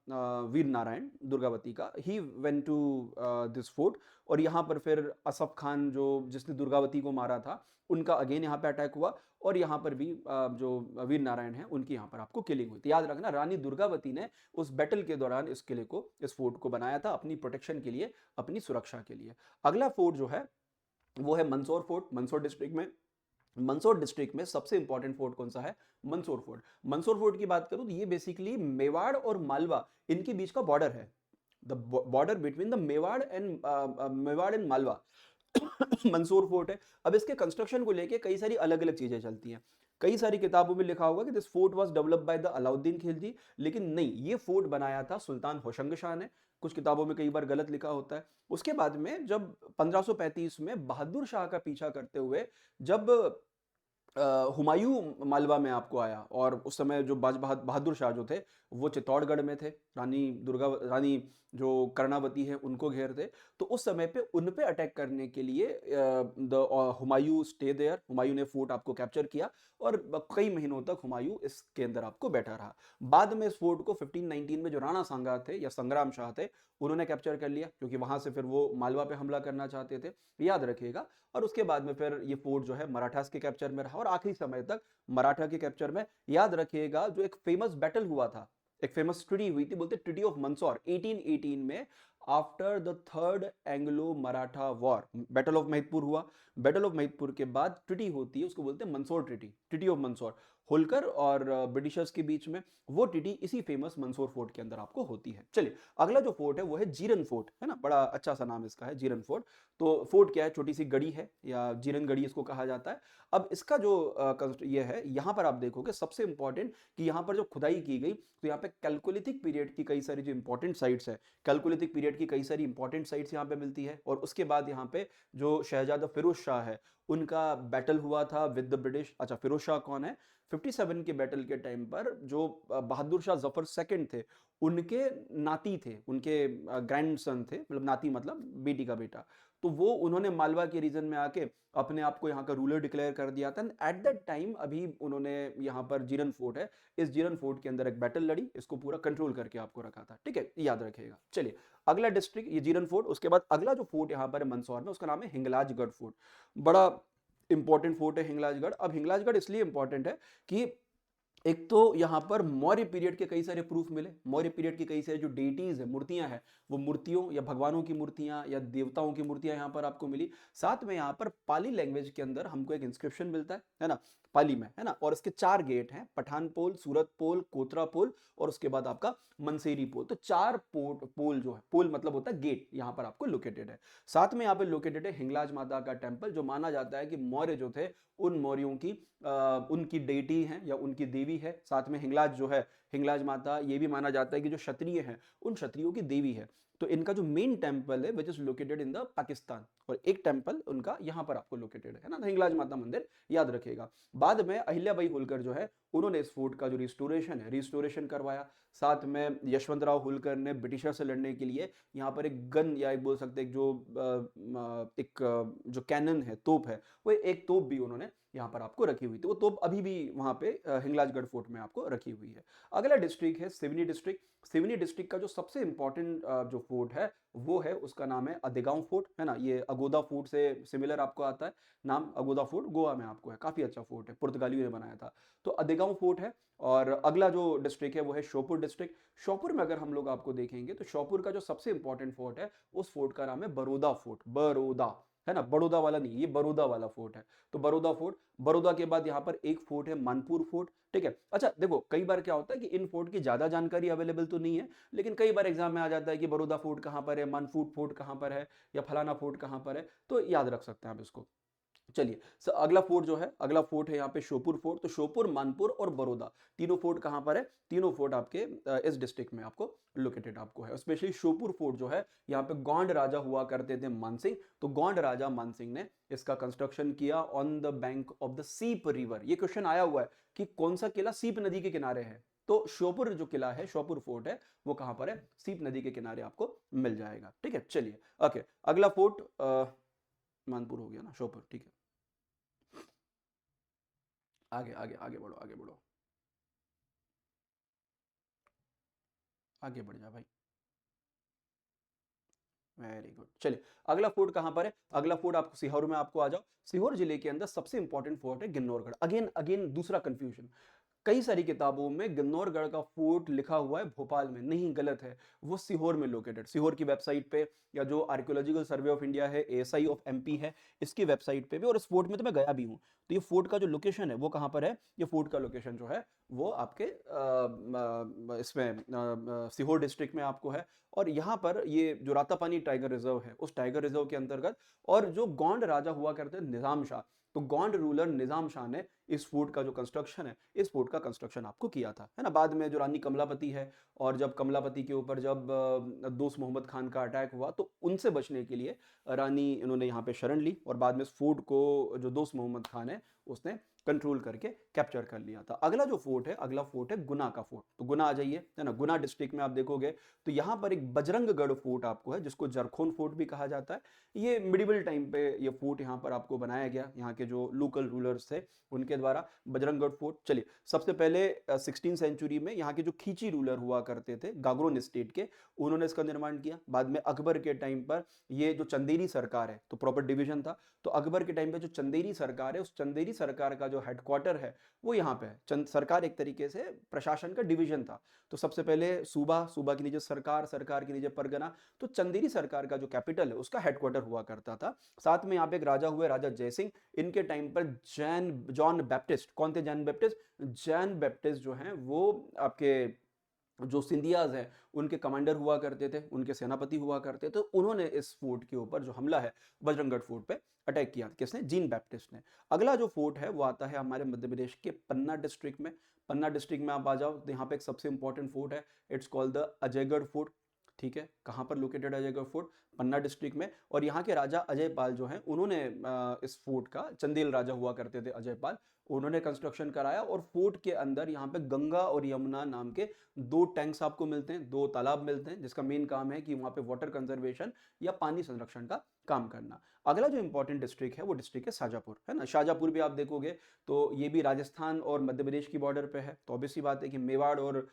वीर नारायण दुर्गावती का, he went to this fort. और यहाँ पर फिर असफ खान जो जिसने दुर्गावती को मारा था, उनका अगेन यहाँ पे अटैक हुआ, और यहाँ पर भी जो वीर नारायण है उनकी यहाँ पर आपको किलिंग हुई। तो याद रखना, रानी दुर्गावती ने उस बैटल के दौरान इस किले को, इस फोर्ट को बनाया था अपनी प्रोटेक्शन के लिए, अपनी सुरक्षा के लिए। अगला फोर्ट जो है वो है मंदसौर फोर्ट, मंदसौर डिस्ट्रिक्ट में। मंदसौर डिस्ट्रिक्ट में सबसे इंपॉर्टेंट फोर्ट कौन सा है, मंदसौर फोर्ट। मंदसौर फोर्ट की बात करूं तो ये बेसिकली मेवाड़ और मालवा इनके बीच का बॉर्डर है, the border between the Mewar and Malwa. Mansur fort है। अब इसके कंस्ट्रक्शन को लेके कई सारी अलग अलग चीजें चलती हैं। कई सारी किताबों में लिखा होगा कि this fort was developed by the Alauddin Khilji, लेकिन नहीं, ये फोर्ट बनाया था सुल्तान होशंग शाह ने। कुछ किताबों में कई बार गलत लिखा होता है। उसके बाद में जब 1535 में बहादुर शाह का पीछा करते हुए जब हुमायूं मालवा में आपको आया, और उस समय जो बहादुर शाह जो थे वो चित्तौड़गढ़ में थे, रानी जो कर्णावती है उनको घेरते। तो उस समय पे उन पे अटैक करने के लिए the Humayun stay there, Humayun ने फोर्ट आपको कैप्चर किया, और कई महीनों तक हुमायूं इसके अंदर आपको बैठा रहा। बाद में इस फोर्ट को 1519 में जो राणा सांगा थे या संग्राम शाह थे उन्होंने कैप्चर कर लिया, क्योंकि वहां से फिर वो मालवा पे हमला करना चाहते थे, याद रखिएगा। और उसके बाद में फिर ये फोर्ट जो है मराठास के कैप्चर में रहा, और आखिरी समय तक मराठा के कैप्चर में। याद रखिएगा जो एक फेमस बैटल हुआ था, एक फेमस ट्रीटी हुई थी, बोलते ट्रीटी ऑफ मंदसौर 1818 में, after the third Anglo Maratha war, battle of Mahidpur हुआ। बैटल ऑफ महिदपुर के बाद ट्रीटी होती है, उसको बोलते हैं Mandsaur treaty, treaty of Mandsaur, Holkar और ब्रिटिशर्स के बीच में। वो ट्रीटी इसी फेमस मंदसौर फोर्ट के अंदर आपको होती है। चलिए, अगला जो फोर्ट है वो है जीरन फोर्ट, है ना, बड़ा अच्छा सा नाम इसका है, जीरन फोर्ट। तो फोर्ट क्या है, छोटी सी गढ़ी है, या जीरन गढ़ी इसको कहा जाता है। अब इसका जो ये है, यहाँ पर आप देखोगे सबसे इंपॉर्टेंट कि यहाँ पर जो खुदाई की गई, तो यहाँ पे कैलकोलिथिक पीरियड की कई सारी जो इंपॉर्टेंट साइट्स है, कैलकोलिथिक पीरियड की कई सारी इंपॉर्टेंट साइट्स यहाँ पे मिलती है। और उसके बाद यहाँ पे जो शहजादा फिरोज शाह है उनका बैटल हुआ था विद द ब्रिटिश। अच्छा, फिरोज शाह कौन है, 57 के बैटल के टाइम पर जो बहादुर शाह जफर सेकंड थे उनके नाती थे, उनके ग्रैंडसन थे, मतलब नाती मतलब बेटी का बेटा। तो वो उन्होंने मालवा के रीजन में आके अपने आप को यहाँ का रूलर डिक्लेयर कर दिया था। एट दैट टाइम अभी उन्होंने यहाँ पर जीरन फोर्ट है, इस जीरन फोर्ट के अंदर एक बैटल लड़ी, इसको पूरा कंट्रोल करके आपको रखा था। ठीक है, याद रखिएगा। चलिए, अगला डिस्ट्रिक्ट ये जीरन फोर्ट। उसके बाद अगला जो फोर्ट यहाँ पर है मंदसौर में, उसका नाम है हिंगलाजगढ़ फोर्ट। बड़ा इंपॉर्टेंट फोर्ट है हिंगलाजगढ़। अब हिंगलाजगढ़ इसलिए इंपॉर्टेंट है कि एक तो यहाँ पर मौर्य पीरियड के कई सारे प्रूफ मिले, मौर्य पीरियड की कई सारी जो डेटीज है, मूर्तियां हैं, वो मूर्तियों या भगवानों की मूर्तियां या देवताओं की मूर्तियां यहाँ पर आपको मिली। साथ में यहाँ पर पाली लैंग्वेज के अंदर हमको एक इंस्क्रिप्शन मिलता है ना, पाली में, है ना। और इसके 4 गेट हैं, पठान पोल, सूरत पोल, कोतरा पोल, और उसके बाद आपका मनसेरी पोल। तो 4 पोल जो है, पोल मतलब होता है गेट, यहाँ पर आपको लोकेटेड है। साथ में यहाँ पे लोकेटेड है हिंगलाज माता का टेम्पल, जो माना जाता है कि मौर्य जो थे उन मौर्यों की उनकी डेटी हैं या उनकी देवी है। साथ में हिंगलाज जो है, हिंगलाज माता, ये भी माना जाता है कि जो क्षत्रिय हैं उन क्षत्रियों की देवी है। तो इनका जो मेन टेम्पल है which is located in the Pakistan, और एक टेम्पल उनका यहाँ पर आपको लोकेटेड है ना, हिंगलाज माता मंदिर, याद रखिएगा। बाद में अहिल्याबाई होलकर जो है उन्होंने इस फोर्ट का जो रिस्टोरेशन है, रिस्टोरेशन करवाया। साथ में यशवंतराव होलकर ने ब्रिटिशर से लड़ने के लिए यहाँ पर एक गन, या एक बोल सकते हैं जो कैनन है, तोप है, वो एक तोप भी उन्होंने यहाँ पर आपको रखी हुई थी। वो तोप अभी भी वहाँ पे हिंगलाजगढ़ फोर्ट में आपको रखी हुई है। अगला डिस्ट्रिक्ट है सिवनी डिस्ट्रिक्ट। सिवनी डिस्ट्रिक्ट का जो सबसे इंपॉर्टेंट जो फोर्ट है वो है, उसका नाम है अदेगांव फोर्ट, है ना। ये अगोदा फोर्ट से सिमिलर आपको आता है नाम, अगोदा फोर्ट गोवा में आपको है, काफी अच्छा फोर्ट है, पुर्तगालियों ने बनाया था। तो अदेगांव फोर्ट है। और अगला जो डिस्ट्रिक्ट है वो है श्योपुर डिस्ट्रिक्ट। श्योपुर में अगर हम लोग आपको देखेंगे तो श्योपुर का जो सबसे इंपॉर्टेंट फोर्ट है उस फोर्ट का नाम है बरोदा फोर्ट, बरोदा, है ना, बड़ौदा वाला नहीं, ये बरोदा वाला फोर्ट है। तो बरोदा फोर्ट। बरोदा के बाद यहाँ पर एक फोर्ट है मानपुर फोर्ट। ठीक है। अच्छा देखो, कई बार क्या होता है कि इन फोर्ट की ज्यादा जानकारी अवेलेबल तो नहीं है, लेकिन कई बार एग्जाम में आ जाता है कि बरोदा फोर्ट कहाँ पर है, मानपुर फोर्ट कहाँ पर है, या फलाना फोर्ट कहाँ पर है, तो याद रख सकते हैं आप इसको। चलिए, अगला फोर्ट जो है, अगला फोर्ट है यहाँ पे श्योपुर फोर्ट। तो श्योपुर, मानपुर और बड़ौदा, तीनों फोर्ट कहाँ पर है, तीनों फोर्ट आपके इस डिस्ट्रिक्ट में आपको लोकेटेड आपको है। स्पेशली श्योपुर फोर्ट जो है, यहाँ पे गोंड राजा हुआ करते थे मानसिंह, तो गोंड राजा मानसिंह ने इसका कंस्ट्रक्शन किया on the bank of the ship river. ये क्वेश्चन आया हुआ है कि कौन सा किला सीप नदी के किनारे है, तो श्योपुर जो किला है, श्योपुर फोर्ट है, वो कहाँ पर है, सीप नदी के किनारे आपको मिल जाएगा। ठीक है, चलिए, ओके। अगला फोर्ट मानपुर हो गया ना, श्योपुर, ठीक है। आगे आगे आगे बढ़ो, आगे बढ़ो, आगे बढ़ जा भाई। Very good. चलिए, अगला फोर्ट कहां पर है, अगला फोर्ट आपको सिहोर में आपको आ जाओ। सिहोर जिले के अंदर सबसे इंपॉर्टेंट फोर्ट है गिन्नौरगढ़। अगेन अगेन दूसरा कंफ्यूजन, कई सारी किताबों में गिन्नौरगढ़ का फोर्ट लिखा हुआ है भोपाल में, नहीं, गलत है, वो सीहोर में लोकेटेड। सीहोर की वेबसाइट पे, या जो आर्कियोलॉजिकल सर्वे ऑफ इंडिया है, एएसआई ऑफ एमपी है, इसकी वेबसाइट पे भी, और इस फोर्ट में तो मैं गया भी हूँ। तो ये फोर्ट का जो लोकेशन है वो कहाँ पर है, ये फोर्ट का लोकेशन जो है वो आपके इसमें सीहोर डिस्ट्रिक्ट में आपको है। और यहाँ पर ये जो रातापानी टाइगर रिजर्व है, उस टाइगर रिजर्व के अंतर्गत, और जो गोंड राजा हुआ करते हैं निजाम शाह, तो गोंड रूलर निजाम शाह ने इस फोर्ट का जो कंस्ट्रक्शन है, इस फोर्ट का कंस्ट्रक्शन आपको किया था, है ना। बाद में जो रानी कमलापति है, और जब कमलापति के ऊपर जब दोस्त मोहम्मद खान का अटैक हुआ, तो उनसे बचने के लिए रानी इन्होंने यहाँ पे शरण ली, और बाद में इस फोर्ट को जो दोस्त मोहम्मद खान है उसने कंट्रोल करके कैप्चर कर लिया था। अगला जो फोर्ट है, अगला फोर्ट है गुना का फोर्ट। तो गुना आ जाइए, है ना। गुना डिस्ट्रिक्ट में आप देखोगे तो यहाँ पर एक बजरंगगढ़ फोर्ट आपको है, जिसको जरखोन फोर्ट भी कहा जाता है। ये मिडिवल टाइम पे ये फोर्ट यहाँ पर आपको बनाया गया, यहाँ के जो लोकल रूलर्स थे उनके द्वारा, बजरंगगढ़ फोर्ट। चलिए, सबसे पहले 16वीं सेंचुरी में यहाँ के जो खींची रूलर हुआ करते थे गागरोन स्टेट के, उन्होंने इसका निर्माण किया। बाद में अकबर के टाइम पर ये जो चंदेरी सरकार है, तो प्रॉपर डिवीजन था, तो अकबर के टाइम पे जो चंदेरी सरकार है, उस चंदेरी सरकार का जो हेडक्वार्टर है वो यहाँ पे है। चंद सरकार एक तरीके से प्रशासन का डिवीजन था। तो सबसे पहले सूबा, सूबा के नीचे सरकार, सरकार के नीचे परगना, तो चंदेरी सरकार का जो कैपिटल है उसका हेडक्वार्टर हुआ करता था। साथ में यहाँ पे एक राजा हुए, राजा जयसिंह। इनके टाइम पर जॉन बैप्टिस्ट, कौन थे जॉन बैप्टिस्ट? जॉन बैप्टिस्ट जो हैं वो आपके जो सिंधियाज हैं उनके कमांडर हुआ करते थे, उनके सेनापति हुआ करते थे। तो उन्होंने इस फोर्ट के ऊपर जो हमला है बजरंगगढ़ फोर्ट पे अटैक किया। किसने? जीन बैप्टिस्ट ने। अगला जो फोर्ट है वो आता है हमारे मध्य प्रदेश के पन्ना डिस्ट्रिक्ट में। पन्ना डिस्ट्रिक्ट में आप आ जाओ तो यहाँ पे एक सबसे इंपॉर्टेंट फोर्ट है, it's called the Ajaygarh fort. ठीक है, कहाँ पर लोकेटेड अजयगढ़ फोर्ट? पन्ना डिस्ट्रिक्ट में। और यहाँ के राजा अजयपाल जो हैं उन्होंने इस फोर्ट का, चंदेल राजा हुआ करते थे अजयपाल, उन्होंने कंस्ट्रक्शन कराया। और फोर्ट के अंदर यहाँ पे गंगा और यमुना नाम के दो टैंक्स आपको मिलते हैं, दो तालाब मिलते हैं, जिसका मेन काम है कि वहाँ पे वाटर कंजर्वेशन या पानी संरक्षण का काम करना। अगला जो इंपॉर्टेंट डिस्ट्रिक्ट है वो डिस्ट्रिक्ट है शाजापुर, है ना। शाजापुर भी आप देखोगे तो ये भी राजस्थान और मध्य प्रदेश की बॉर्डर पे है। तो ऑब्वियसली बात है कि मेवाड़ और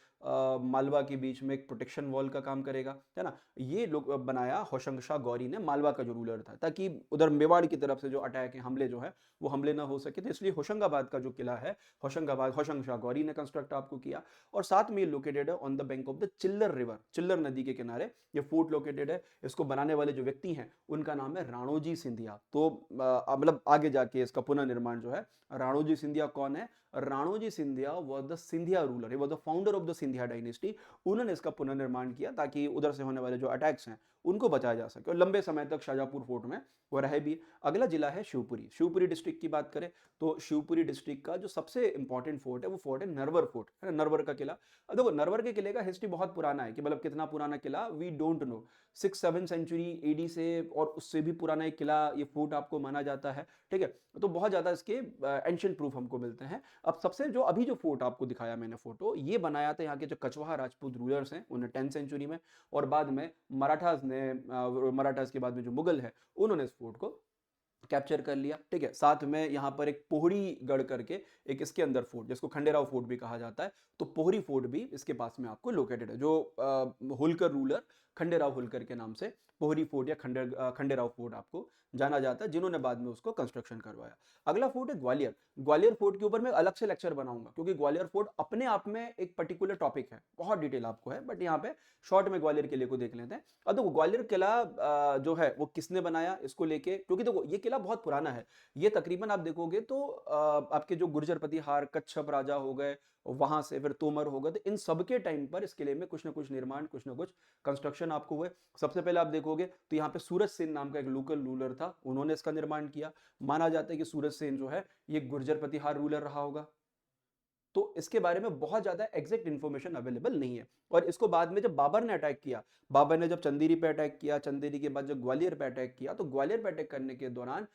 मालवा के बीच में एक प्रोटेक्शन वॉल का काम करेगा, है ना। ये लोग बनाया होशंग शाह गौरी ने, मालवा का जो रूलर था, ताकि उधर मेवाड़ की तरफ से जो अटैक है, हमले जो है वो हमले ना हो सके। तो इसलिए होशंगाबाद का जो किला है, होशंगाबाद, होशंग शाह गौरी ने कंस्ट्रक्ट आपको किया। और साथ में ये लोकेटेड है on the bank of the चिल्लर रिवर, चिल्लर नदी के किनारे ये फोर्ट लोकेटेड है। इसको बनाने वाले जो व्यक्ति हैं उनका नाम है राणोजी सिंधिया। तो मतलब आगे जाके इसका पुनर्निर्माण जो है, राणोजी सिंधिया कौन है? Ranoji Scindia was the Scindia ruler, he was the founder of the Scindia dynasty. उन्होंने इसका पुनर्निर्माण किया ताकि उधर से होने वाले जो अटैक्स हैं उनको बचाया जा सके, और लंबे समय तक शाजापुर फोर्ट में वो रहे भी। अगला जिला है शिवपुरी। शिवपुरी डिस्ट्रिक्ट की बात करें तो शिवपुरी डिस्ट्रिक्ट का जो सबसे इंपॉर्टेंट फोर्ट है वो फोर्ट है नरवर फोर्ट, है ना, नरवर का किला। अब देखो, नरवर के किले का हिस्ट्री बहुत पुराना है, कि मतलब कितना पुराना किला we don't know. 6-7 century AD से और उससे भी पुराना एक किला, ये फोर्ट आपको माना जाता है। ठीक है, तो बहुत ज्यादा इसके एंशिएंट प्रूफ हमको मिलते हैं। अब सबसे जो अभी जो फोर्ट आपको दिखाया मैंने फोटो, ये बनाया था यहाँ के जो कछवाहा राजपूत रूलर्स हैं उन्हें 10th सेंचुरी में, और बाद में मराठास ने, मराठास के बाद में जो मुगल है उन्होंने इस फोर्ट को कैप्चर कर लिया। ठीक है, साथ में यहाँ पर एक पोहरी गढ़ करके एक इसके अंदर फोर्ट, जिसको खंडेराव फोर्ट भी कहा जाता है, तो पोहरी फोर्ट भी इसके पास में आपको लोकेटेड है, जो होलकर रूलर खंडेराव होलकर के नाम से पोहरी फोर्ट या खंडेराव फोर्ट आपको जाना जाता है, जिन्होंने बाद में उसको कंस्ट्रक्शन करवाया। अगला फोर्ट है ग्वालियर। ग्वालियर फोर्ट के ऊपर मैं अलग से लेक्चर बनाऊंगा, क्योंकि ग्वालियर फोर्ट अपने आप में एक पर्टिकुलर टॉपिक है, बहुत डिटेल आपको है, बट यहाँ पे शॉर्ट में ग्वालियर किले को देख लेते हैं। अब देखो, ग्वालियर किला जो है वो किसने बनाया इसको लेके, क्योंकि देखो ये किला बहुत पुराना है। ये तकरीबन आप देखोगे तो आपके जो गुर्जर प्रतिहार, कच्छप राजा हो गए, वहां से फिर तोमर हो गए, तो इन सबके टाइम पर इस किले में कुछ ना कुछ निर्माण, कुछ ना कुछ कंस्ट्रक्शन आपको हुए। सबसे पहले आप देखोगे तो यहाँ पे सूरज सेन नाम का एक लोकल रूलर था, उन्होंने इसका निर्माण किया। माना जाता है कि सूरज सेन जो है ये गुर्जर प्रतिहार रूलर रहा होगा। तो इसके बारे में बहुत ज्यादा एग्जैक्ट इंफॉर्मेशन अवेलेबल नहीं है। और इसको बाद में जब बाबर ने अटैक किया, बाबर ने जब चंदेरी पे अटैक किया, चंदेरी के बाद जब ग्वालियर पे अटैक किया, तो ग्वालियर पे अटैक करने के दौरान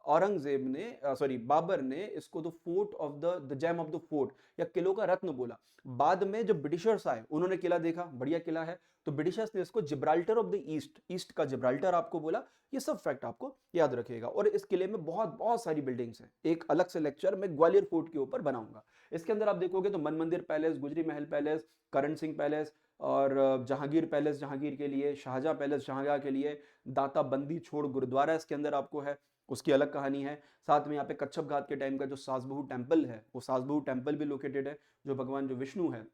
औरंगजेब ने, सॉरी, बाबर ने इसको the fort of the gem of the fort, या किलों का रत्न बोला। बाद में जब ब्रिटिशर्स आए, उन्होंने किला देखा, बढ़िया किला है, तो ब्रिटिशर्स ने इसको Gibraltar of the east, east का जिब्राल्टर आपको बोला। ये सब फैक्ट आपको याद रखिएगा। और इस किले में बहुत बहुत सारी बिल्डिंग्स हैं, एक अलग से लेक्चर मैं ग्वालियर फोर्ट के ऊपर बनाऊंगा। इसके अंदर आप देखोगे तो मन मंदिर पैलेस, गुजरी महल पैलेस, करण सिंह पैलेस, और जहांगीर पैलेस जहांगीर के लिए, शाहजहां पैलेस शाहजहां के लिए, दाता बंदी छोड़ गुरुद्वारा इसके अंदर आपको है, उसकी अलग कहानी है। साथ में यहाँ पे कच्छप घाट के टाइम का जो सासबहू टेम्पल है, वो सासबहू टेम्पल भी लोकेटेड है, जो भगवान जो विष्णु है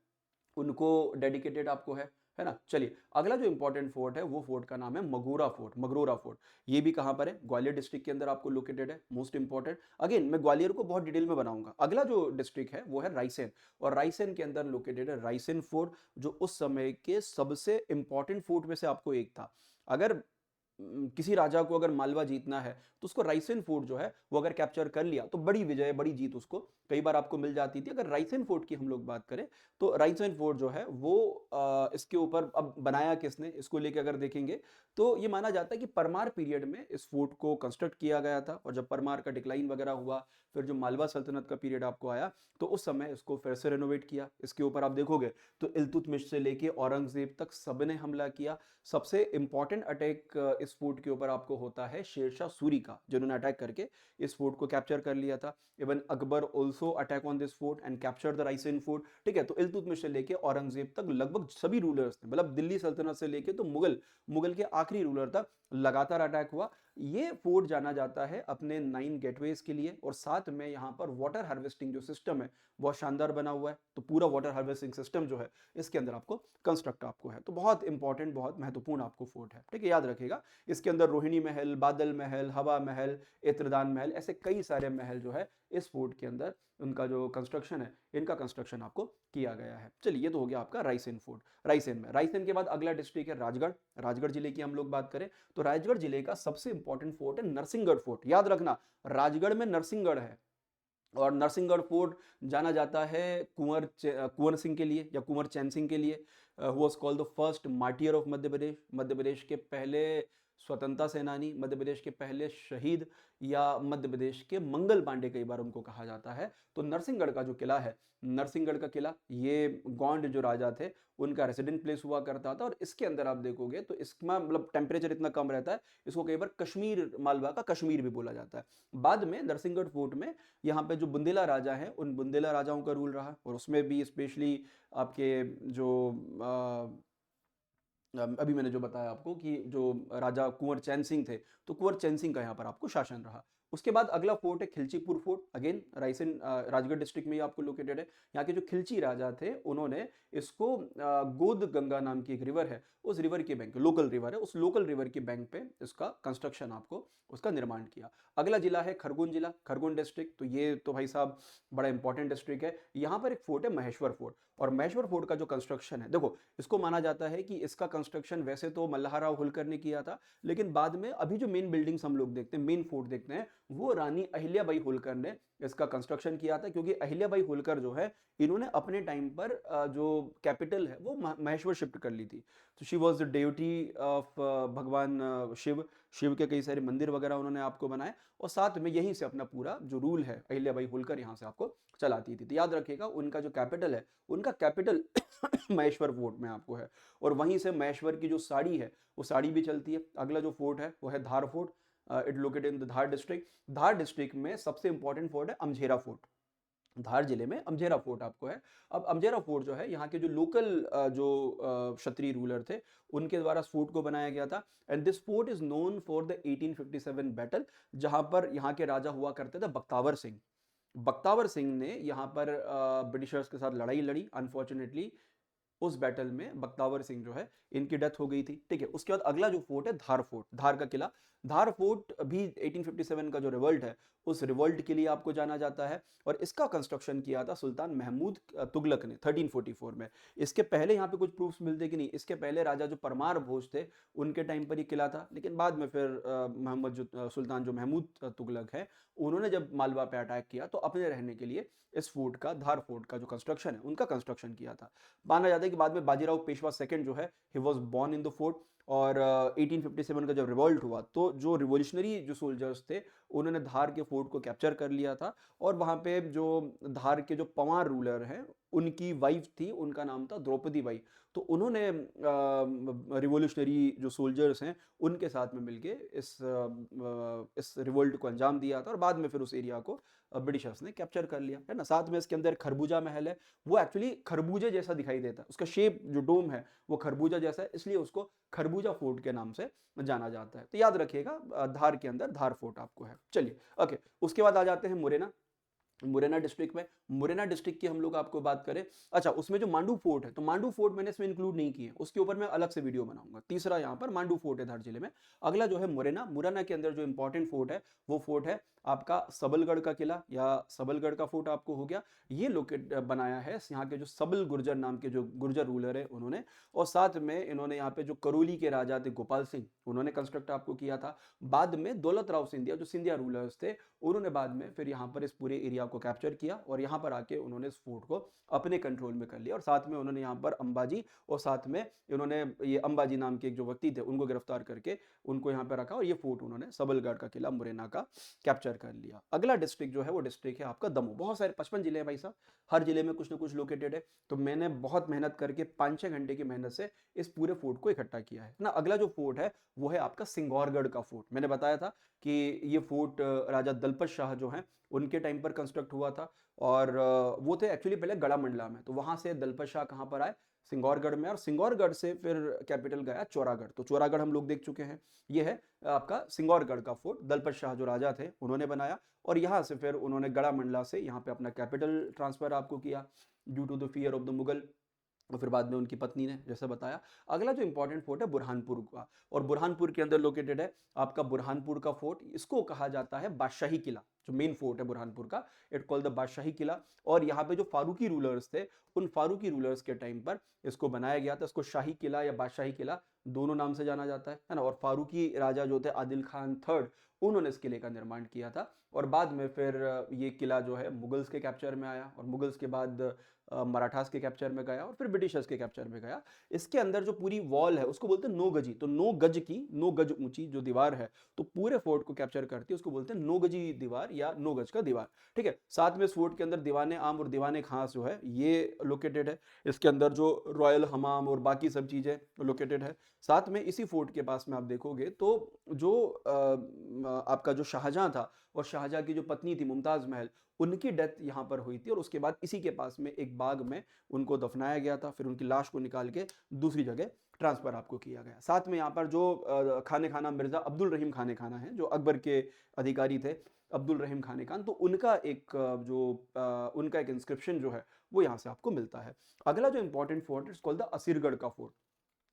उनको डेडिकेटेड आपको है। है ना। चलिए अगला जो इंपॉर्टेंट फोर्ट है वो फोर्ट का नाम है मगोरा फोर्ट, मगरोरा फोर्ट। ये भी कहाँ पर है, ग्वालियर डिस्ट्रिक्ट के अंदर आपको लोकेटेड है, मोस्ट इंपॉर्टेंट। अगेन मैं ग्वालियर को बहुत डिटेल में बनाऊंगा। अगला जो डिस्ट्रिक्ट है वो है रायसेन, और रायसेन के अंदर लोकेटेड है रायसेन फोर्ट, जो उस समय के सबसे इंपॉर्टेंट फोर्ट में से आपको एक था। अगर किसी राजा को अगर मालवा जीतना है तो उसको रायसेन फोर्ट जो है वो अगर कैप्चर कर लिया तो बड़ी विजय, बड़ी जीत उसको कई बार आपको मिल जाती थी। अगर रायसेन फोर्ट की हम लोग बात करें तो रायसेन फोर्ट जो है वो इसके ऊपर अब बनाया किसने, इसको लेके अगर देखेंगे तो ये माना जाता है कि परमार पीरियड में इस फोर्ट को कंस्ट्रक्ट किया गया था, और जब परमार का डिक्लाइन वगैरह हुआ, फिर जो मालवा सल्तनत का पीरियड आपको आया, तो उस समय इसको फिर से रेनोवेट किया। इसके ऊपर आप देखोगे तो इल्तुतमिश से लेके औरंगजेब तक सबने हमला किया। सबसे इंपॉर्टेंट अटैक इस फोर्ट के ऊपर आपको होता है शेरशाह सूरी का, जिन्होंने अटैक करके इस फोर्ट को कैप्चर कर लिया था। Even Akbar also attack on this fort and capture the Raisen fort. ठीक है, तो इल्तुतमिश से लेके औरंगजेब तक लगभग सभी रूलर्स ने, मतलब दिल्ली सल्तनत से लेके तो मुगल के आखिरी रूलर तक लगातार अटैक हुआ। ये फोर्ट जाना जाता है अपने 9 गेटवेज के लिए, और साथ में यहाँ पर वाटर हार्वेस्टिंग जो सिस्टम है बहुत शानदार बना हुआ है। तो पूरा वाटर हार्वेस्टिंग सिस्टम जो है इसके अंदर आपको कंस्ट्रक्ट आपको है, तो बहुत इंपॉर्टेंट, बहुत महत्वपूर्ण आपको फोर्ट है। ठीक है, याद रखिएगा। इसके अंदर रोहिणी महल, बादल महल, हवा महल, इत्रदान महल, ऐसे कई सारे महल जो है इस फोर्ट के अंदर उनका जो कंस्ट्रक्शन है, इनका कंस्ट्रक्शन आपको किया गया है। चलिए ये तो हो गया आपका रायसेन फोर्ट। रायसेन में, रायसेन के बाद अगला डिस्ट्रिक्ट है राजगढ़। राजगढ़ जिले की हम लोग बात करें तो राजगढ़ जिले का सबसे इंपॉर्टेंट फोर्ट है नरसिंहगढ़ फोर्ट। याद रखना, राजगढ़ में नरसिंहगढ़ है, और नरसिंहगढ़ फोर्ट जाना जाता है कुंवर सिंह के लिए या कुंवर चैन सिंह के लिए, who was called the first martyr of Madhya Pradesh. Madhya Pradesh के पहले स्वतंत्रता सेनानी, मध्य प्रदेश के पहले शहीद, या मध्य प्रदेश के मंगल पांडे कई बार उनको कहा जाता है। तो नरसिंहगढ़ का जो किला है, नरसिंहगढ़ का किला, ये गोंड जो राजा थे उनका रेसिडेंट प्लेस हुआ करता था। और इसके अंदर आप देखोगे तो इसका मतलब टेम्परेचर इतना कम रहता है, इसको कई बार कश्मीर, मालवा का कश्मीर भी बोला जाता है। बाद में नरसिंहगढ़ फोर्ट में यहाँ पे जो बुंदेला राजा हैं, उन बुंदेला राजाओं का रूल रहा, और उसमें भी स्पेशली आपके जो अभी मैंने जो बताया आपको कि जो राजा कुंवर चैन सिंह थे, तो कुंवर चैन सिंह का यहाँ पर आपको शासन रहा। उसके बाद अगला फोर्ट है Khilchipur fort. Again Raisen Rajgarh district में ही आपको लोकेटेड है। यहाँ के जो खिलची राजा थे उन्होंने इसको गोद गंगा नाम की एक रिवर है, उस रिवर के बैंक, लोकल रिवर है, उस लोकल रिवर के बैंक पे इसका कंस्ट्रक्शन आपको, उसका निर्माण किया। अगला जिला है खरगोन जिला, खरगोन डिस्ट्रिक्ट। तो ये तो भाई साहब बड़ा इंपॉर्टेंट डिस्ट्रिक्ट है। यहाँ पर एक फोर्ट है महेश्वर फोर्ट, और महेश्वर फोर्ट का जो कंस्ट्रक्शन है, देखो इसको माना जाता है कि इसका कंस्ट्रक्शन वैसे तो मल्हाराव होलकर ने किया था, लेकिन बाद में अभी जो मेन बिल्डिंग्स हम लोग देखते हैं, मेन फोर्ट देखते हैं, वो रानी अहिल्याबाई होलकर ने इसका कंस्ट्रक्शन किया था। क्योंकि अहिल्याबाई होलकर जो है, इन्होंने अपने टाइम पर जो कैपिटल है वो महेश्वर शिफ्ट कर ली थी। तो she was the deity of भगवान शिव के कई सारे मंदिर वगैरह उन्होंने आपको बनाए, और साथ में यहीं से अपना पूरा जो रूल है अहिल्याबाई होलकर यहाँ से आपको चलाती थी। तो याद रखिएगा उनका जो कैपिटल है, उनका कैपिटल महेश्वर फोर्ट में आपको है, और वहीं से महेश्वर की जो साड़ी है वो साड़ी भी चलती है। अगला जो फोर्ट है वो है Dhar fort. It located in the Dhar district. Dhar district में सबसे इंपॉर्टेंट फोर्ट है अमझेरा फोर्ट। धार जिले में अमझेरा फोर्ट आपको है। अब अमझेरा फोर्ट जो है, यहाँ के जो लोकल जो क्षत्रिय रूलर थे उनके द्वारा इस फोर्ट को बनाया गया था। And this fort is known for the 1857 battle, जहां पर यहाँ के राजा हुआ करते थे बख्तावर सिंह। बख्तावर सिंह ने यहाँ पर ब्रिटिशर्स के साथ लड़ाई लड़ी। अनफॉर्चुनेटली उस बैटल में बख्तावर सिंह जो है इनकी डेथ हो गई थी। ठीक है, उसके बाद अगला जो फोर्ट है धार फोर्ट, धार का किला। धार फोर्ट भी 1857 का जो रिवॉल्ट है उस रिवॉल्ट के लिए आपको जाना जाता है, और इसका कंस्ट्रक्शन किया था सुल्तान महमूद तुगलक ने 1344 में। इसके पहले यहाँ पे कुछ प्रूफ्स मिलते कि नहीं, इसके पहले राजा जो परमार भोज थे उनके टाइम पर ही किला था, लेकिन बाद में फिर मोहम्मद जो सुल्तान जो महमूद तुगलक है, उन्होंने जब मालवा पे अटैक किया तो अपने रहने के लिए इस फोर्ट का, धार फोर्ट का जो कंस्ट्रक्शन है उनका कंस्ट्रक्शन किया था। माना जाता है कि बाद में बाजीराव पेशवा सेकंड जो है, he was born in the fort. और 1857 का जब रिवॉल्ट हुआ तो जो रिवॉल्यूशनरी जो सोल्जर्स थे उन्होंने धार के फोर्ट को कैप्चर कर लिया था, और वहां पे जो धार के जो पंवार रूलर हैं उनकी वाइफ थी, उनका नाम था द्रौपदी बाई। तो उन्होंने रिवॉल्यूशनरी जो सोल्जर्स हैं उनके साथ में मिलके इस रिवोल्ट को अंजाम दिया था, और बाद में फिर उस एरिया को ब्रिटिशर्स ने कैप्चर कर लिया, है ना। साथ में इसके अंदर खरबूजा महल है, वो एक्चुअली खरबूजे जैसा दिखाई देता है, उसका शेप जो डोम है वो खरबूजा जैसा है, इसलिए उसको खरबूजा फोर्ट के नाम से जाना जाता है। तो याद रखिएगा धार के अंदर धार फोर्ट आपको है। चलिए ओके, उसके बाद आ जाते हैं मुरैना। मुरैना डिस्ट्रिक्ट में, मुरैना डिस्ट्रिक्ट की हम लोग आपको बात करें, अच्छा उसमें जो मांडू फोर्ट है, तो मांडू फोर्ट मैंने इसमें इंक्लूड नहीं किए, उसके ऊपर मैं अलग से वीडियो बनाऊंगा। तीसरा यहाँ पर मांडू फोर्ट है धार जिले में। अगला जो है मुरैना, मुरैना के अंदर जो इंपॉर्टेंट फोर्ट है वो फोर्ट है आपका सबलगढ़ का किला या सबलगढ़ का फोर्ट आपको हो गया। ये लोकेट बनाया है यहाँ के जो सबल गुर्जर नाम के जो गुर्जर रूलर है उन्होंने, और साथ में इन्होंने यहाँ पे जो करौली के राजा थे गोपाल सिंह, उन्होंने कंस्ट्रक्ट आपको किया था। बाद में दौलत राव सिंधिया जो सिंधिया रूलर्स थे, उन्होंने बाद में फिर यहाँ पर इस पूरे एरिया को कैप्चर किया और यहाँ पर आके उन्होंने इस फोर्ट को अपने कंट्रोल में कर लिया, और साथ में उन्होंने यहाँ पर अंबाजी और साथ में इन्होंने ये अंबाजी नाम के एक जो व्यक्ति थे उनको गिरफ्तार करके उनको यहाँ पर रखा, और ये फोर्ट उन्होंने सबलगढ़ का किला मुरैना का कैप्चर कर लिया। अगला डिस्ट्रिक्ट जो है वो डिस्ट्रिक्ट है आपका दमोह। बहुत सारे 55 जिले हैं भाई साहब, हर जिले में कुछ ना कुछ लोकेटेड है, तो मैंने बहुत मेहनत करके 5-6 घंटे की मेहनत से इस पूरे फोर्ट को इकट्ठा किया है ना। अगला जो फोर्ट है वो है आपका सिंगौरगढ़ का फोर्ट। मैंने बताया था कि ये फोर्ट राजा दलपत शाह जो हैं उनके टाइम पर कंस्ट्रक्ट हुआ था, और वो थे एक्चुअली पहले गड़ा मंडला में, तो वहां से दलपत शाह कहाँ पर आए, सिंगौरगढ़ में, और सिंगौरगढ़ से फिर कैपिटल गया चौरागढ़, तो चौरागढ़ हम लोग देख चुके हैं। ये है आपका सिंगौरगढ़ का फोर्ट, दलपत शाह जो राजा थे उन्होंने बनाया, और यहाँ से फिर उन्होंने गड़ा मंडला से यहाँ पे अपना कैपिटल ट्रांसफर आपको किया due to the fear of the Mughal, और फिर बाद में उनकी पत्नी ने जैसे बताया। अगला जो इंपॉर्टेंट फोर्ट है बुरहानपुर का, और बुरहानपुर के अंदर लोकेटेड है आपका बुरहानपुर का फोर्ट। इसको कहा जाता है बादशाही किला, जो मेन फोर्ट है बुरहानपुर का, इट कॉल्ड द बादशाही किला। और यहाँ पे जो फारूकी रूलर्स थे, उन फारूकी रूलर्स के टाइम पर इसको बनाया गया था। इसको शाही किला या बादशाही किला दोनों नाम से जाना जाता है ना। और फारूकी राजा जो थे आदिल खान थर्ड, उन्होंने इस किले का निर्माण किया था, और बाद में फिर ये किला जो है मुगल्स के कैप्चर में आया, और मुगल्स के बाद मराठास के कैप्चर में गया, और फिर ब्रिटिशर्स के कैप्चर में गया। इसके अंदर जो पूरी वॉल है उसको बोलते हैं 9 गजी, तो 9 गज की 9 गज ऊंची जो दीवार है, तो पूरे फोर्ट को कैप्चर करती है, उसको बोलते हैं 9 गजी दीवार या 9 गज का दीवार। ठीक है, साथ में इस फोर्ट के अंदर दीवाने आम और दीवाने खास जो है ये लोकेटेड है। इसके अंदर जो रॉयल हमाम और बाकी सब चीजें लोकेटेड है। साथ में इसी फोर्ट के पास में आप देखोगे तो जो आपका जो शाहजहां था और शाहजहां की जो पत्नी थी मुमताज महल, उनकी डेथ यहाँ पर हुई थी, और उसके बाद इसी के पास में एक बाग में उनको दफनाया गया था, फिर उनकी लाश को निकाल के दूसरी जगह ट्रांसफर आपको किया गया। साथ में यहाँ पर जो खाने खाना मिर्जा अब्दुल रहीम खाने खाना है, जो अकबर के अधिकारी थे, अब्दुल रहीम खाने खान, तो उनका एक उनका एक इंस्क्रिप्शन जो है वो यहाँ से आपको मिलता है। अगला जो important fort is called the Asirgarh का फोर्ट।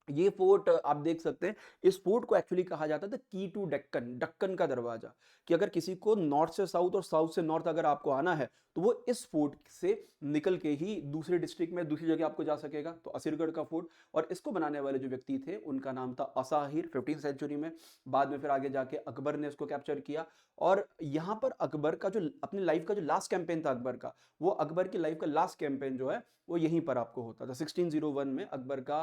ये फोर्ट आप देख सकते हैं, इस फोर्ट को एक्चुअली कहा जाता था की टू डक्कन, डक्कन का दरवाजा, कि अगर किसी को नॉर्थ से साउथ और साउथ से नॉर्थ अगर आपको आना है तो वो इस फोर्ट से निकल के ही दूसरे डिस्ट्रिक्ट में दूसरी जगह आपको जा सकेगा, तो असीरगढ़ का फोर्ट। और इसको बनाने वाले जो व्यक्ति थे उनका नाम था असाहिर, 15th सेंचुरी में। बाद में फिर आगे जाके अकबर ने इसको कैप्चर किया, और यहाँ पर अकबर का जो अपनी लाइफ का जो लास्ट कैंपेन था अकबर का, वो अकबर की लाइफ का लास्ट कैंपेन जो है वो यहीं पर आपको होता था। 1601 में अकबर का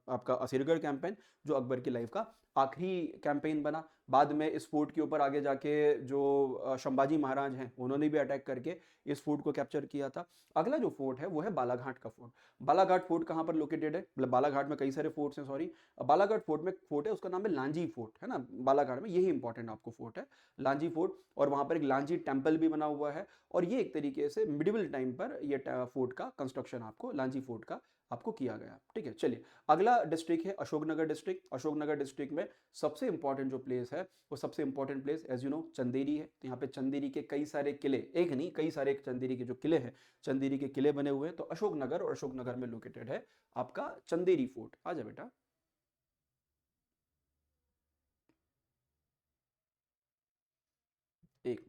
आपका असीरगढ़ कैंपेन जो अकबर की लाइफ का आखिरी कैंपेन बना। बाद में इस फोर्ट के ऊपर आगे जाके जो संभाजी महाराज हैं उन्होंने भी अटैक करके इस फोर्ट को कैप्चर किया था। अगला जो फोर्ट है वो है बालाघाट का फोर्ट। बालाघाट फोर्ट कहाँ पर लोकेटेड है, मतलब बालाघाट में कई सारे फोर्ट्स हैं, सॉरी, बालाघाट फोर्ट में फोर्ट है उसका नाम है लांजी फोर्ट, है ना। बालाघाट में यही इंपॉर्टेंट आपको फोर्ट है लांजी फोर्ट, और वहां पर एक लांजी टेम्पल भी बना हुआ है, और ये एक तरीके से मिडिवल टाइम पर ये फोर्ट का कंस्ट्रक्शन आपको लांजी फोर्ट का आपको किया गया। ठीक है, चलिए अगला डिस्ट्रिक्ट है अशोकनगर डिस्ट्रिक्ट। अशोकनगर डिस्ट्रिक्ट में सबसे इंपॉर्टेंट जो प्लेस है वो सबसे important place as you know Chanderi है। तो यहाँ पे चंदेरी के कई सारे किले, एक नहीं कई सारे चंदेरी के जो किले हैं, चंदेरी के किले बने हुए हैं। तो अशोकनगर, और अशोकनगर में लोकेटेड है आपका चंदेरी फोर्ट। आ जा बेटा, एक,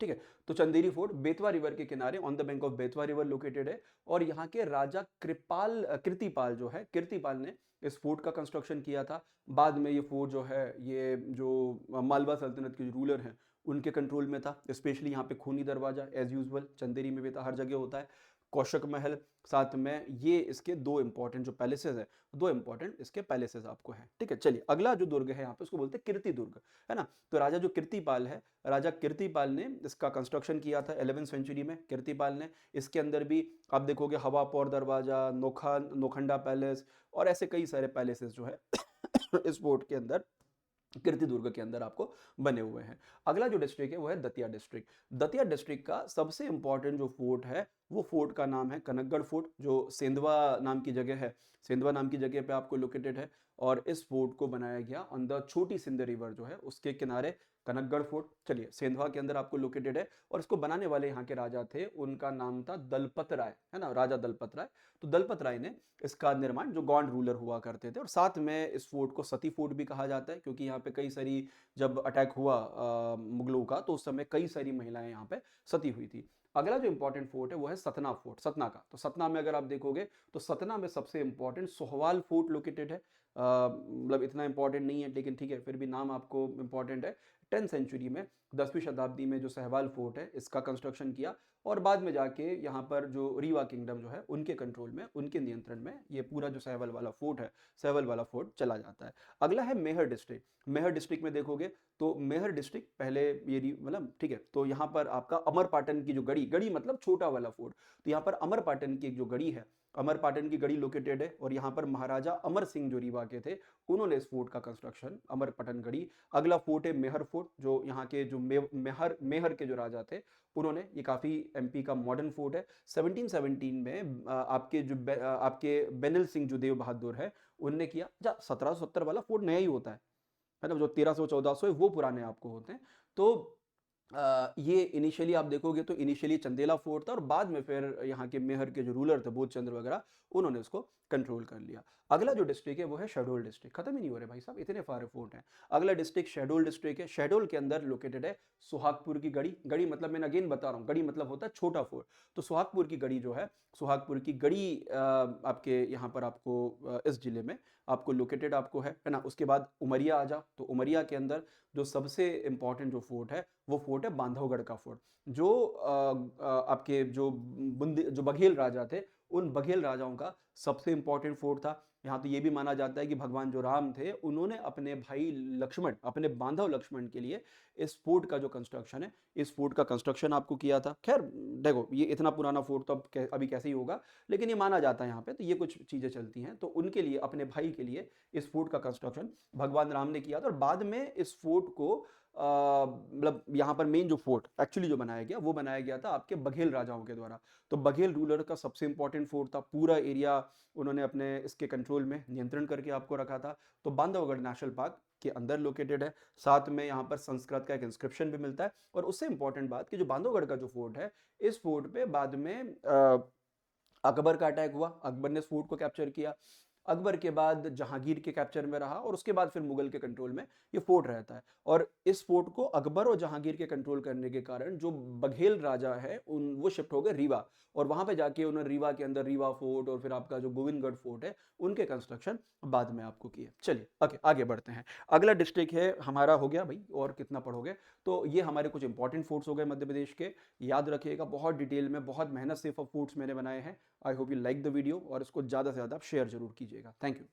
ठीक है। तो चंदेरी फोर्ट बेतवा रिवर के किनारे on the bank of Betwa river located है, और यहाँ के राजा कीर्तिपाल जो है, कीर्तिपाल ने इस फोर्ट का कंस्ट्रक्शन किया था। बाद में ये फोर्ट जो है ये जो मालवा सल्तनत के जो रूलर हैं उनके कंट्रोल में था। स्पेशली यहाँ पे खूनी दरवाजा एज यूजुअल चंदेरी में भी था, हर जगह होता है। कौशक महल, साथ में ये इसके दो इंपॉर्टेंट जो पैलेसेस है, दो इंपॉर्टेंट इसके पैलेसेस आपको हैं। ठीक है, चलिए अगला जो दुर्ग है यहाँ पे उसको बोलते हैं कीर्ति दुर्ग, है ना। तो राजा जो कीर्तिपाल है, राजा कीर्तिपाल ने इसका कंस्ट्रक्शन किया था 11th सेंचुरी में कीर्तिपाल ने। इसके अंदर भी आप देखोगे हवापौर दरवाजा, नोखंडा पैलेस, और ऐसे कई सारे पैलेसेस जो है इस फोर्ट के अंदर, कीर्ति दुर्ग के अंदर आपको बने हुए हैं। अगला जो डिस्ट्रिक्ट है वो है दतिया डिस्ट्रिक्ट। दतिया डिस्ट्रिक्ट का सबसे इंपॉर्टेंट जो फोर्ट है वो फोर्ट का नाम है कनकगढ़ फोर्ट, जो सेंधवा नाम की जगह है, सेंधवा नाम की जगह पे आपको लोकेटेड है। और इस फोर्ट को बनाया गया ऑन द छोटी सिंध रिवर जो है उसके किनारे, कनकगढ़ फोर्ट। चलिए, सेंधवा के अंदर आपको लोकेटेड है। और इसको बनाने वाले यहाँ के राजा थे, उनका नाम था दलपत राय, है ना, राजा दलपत राय। तो दलपत राय ने इसका निर्माण, जो गौंड रूलर हुआ करते थे, और साथ में इस फोर्ट को सती फोर्ट भी कहा जाता है, क्योंकि यहाँ पे कई सारी, जब अटैक हुआ मुगलों का, तो उस समय कई सारी महिलाएं यहाँ पे सती हुई थी। अगला जो इंपॉर्टेंट फोर्ट है वो है सतना फोर्ट, सतना का। तो सतना में अगर आप देखोगे तो सतना में सबसे इंपॉर्टेंट सोहवाल फोर्ट लोकेटेड है। मतलब इतना इंपॉर्टेंट नहीं है, लेकिन ठीक है, फिर भी नाम आपको इंपॉर्टेंट है। 10th सेंचुरी में, 10वीं शताब्दी में जो सहवाल फोर्ट है इसका कंस्ट्रक्शन किया, और बाद में जाके यहाँ पर जो रीवा किंगडम जो है उनके कंट्रोल में, उनके नियंत्रण में ये पूरा जो सहवाल वाला फोर्ट है, सहवाल वाला फोर्ट चला जाता है। अगला है मेहर डिस्ट्रिक्ट। मेहर डिस्ट्रिक्ट में देखोगे तो मेहर डिस्ट्रिक्ट पहले ये मतलब ठीक है, तो यहाँ पर आपका अमरपाटन की जो गढ़ी, गढ़ी मतलब छोटा वाला फोर्ट, तो यहाँ पर अमरपाटन की एक जो गढ़ी है, अमरपाटन की गढ़ी लोकेटेड है। और यहाँ पर महाराजा अमर सिंह जो रीवा के थे, उन्होंने इस फोर्ट का कंस्ट्रक्शन, अमरपाटन गढ़ी। अगला फोर्ट है मेहर फोर्ट, जो यहाँ के जो मेहर मेहर के जो राजा थे उन्होंने, ये काफी एमपी का मॉडर्न फोर्ट है। 1717 में आपके बेनिल सिंह जो देव बहादुर है उनने किया। 1770 वाला फोर्ट नया ही होता है ना, जो 1300-1400 है वो पुराने आपको होते हैं। तो ये इनिशियली आप देखोगे तो इनिशियली चंदेला फोर्ट था, और बाद में फिर यहाँ के मेहर के जो रूलर थे बोधचंद्र वगैरह, उन्होंने उसको कंट्रोल कर लिया। अगला जो डिस्ट्रिक्ट है वो है शहडोल डिस्ट्रिक्ट। खत्म ही नहीं हो रहे भाई साहब, इतने सारे फोर्ट हैं। अगला डिस्ट्रिक्ट शहडोल डिस्ट्रिक्ट है। शहडोल के अंदर लोकेटेड है सुहागपुर की गढ़ी। गढ़ी मतलब मैंने अगेन बता रहा हूँ, गढ़ी मतलब होता है छोटा फोर्ट। तो सुहागपुर की गढ़ी जो है, सुहागपुर की गढ़ी आपके यहाँ पर आपको इस जिले में आपको लोकेटेड आपको है ना। उसके बाद उमरिया आ जा, तो उमरिया के अंदर जो सबसे इंपॉर्टेंट जो फोर्ट है वो फोर्ट है बांधवगढ़ का फोर्ट, जो आपके जो बुंदी जो बघेल राजा थे, उन बघेल राजाओं का सबसे इंपॉर्टेंट फोर्ट था। यहाँ तो ये भी माना जाता है कि भगवान जो राम थे उन्होंने अपने भाई लक्ष्मण, अपने बांधव लक्ष्मण के लिए इस फोर्ट का जो कंस्ट्रक्शन है, इस फोर्ट का कंस्ट्रक्शन आपको किया था। खैर देखो, ये इतना पुराना फोर्ट तो अभी कैसे ही होगा, लेकिन ये माना जाता है यहाँ पे, तो ये कुछ चीजें चलती हैं। तो उनके लिए, अपने भाई के लिए इस फोर्ट का कंस्ट्रक्शन भगवान राम ने किया था। और बाद में इस फोर्ट को मतलब यहाँ पर मेन जो फोर्ट एक्चुअली जो बनाया गया, वो बनाया गया था आपके बघेल राजाओं के द्वारा। तो बघेल रूलर का सबसे इंपॉर्टेंट फोर्ट था, पूरा एरिया उन्होंने अपने इसके कंट्रोल में, नियंत्रण करके आपको रखा था। तो बांधवगढ़ नेशनल पार्क के अंदर लोकेटेड है। साथ में यहाँ पर संस्कृत का एक इंस्क्रिप्शन भी मिलता है। और उससे इंपॉर्टेंट बात कि जो बांधवगढ़ का जो फोर्ट है, इस फोर्ट पे बाद में अकबर का अटैक हुआ, अकबर ने इस फोर्ट को कैप्चर किया। अकबर के बाद जहांगीर के कैप्चर में रहा, और उसके बाद फिर मुगल के कंट्रोल में ये फोर्ट रहता है। और इस फोर्ट को अकबर और जहांगीर के कंट्रोल करने के कारण जो बघेल राजा है उन वो शिफ्ट हो गए रीवा, और वहां पे जाके उन्होंने रीवा के अंदर रीवा फोर्ट और फिर आपका जो गोविंदगढ़ फोर्ट है उनके कंस्ट्रक्शन बाद में आपको किए। चलिए ओके, आगे बढ़ते हैं। अगला डिस्ट्रिक्ट है हमारा, हो गया भाई, और कितना पढ़ोगे। तो ये हमारे कुछ इंपॉर्टेंट फोर्ट्स हो गए मध्य प्रदेश के। याद रखिएगा, बहुत डिटेल में, बहुत मेहनत से फोर्ट्स मैंने बनाए हैं। I hope you like the video, और इसको ज़्यादा से ज़्यादा शेयर जरूर कीजिएगा। Thank you.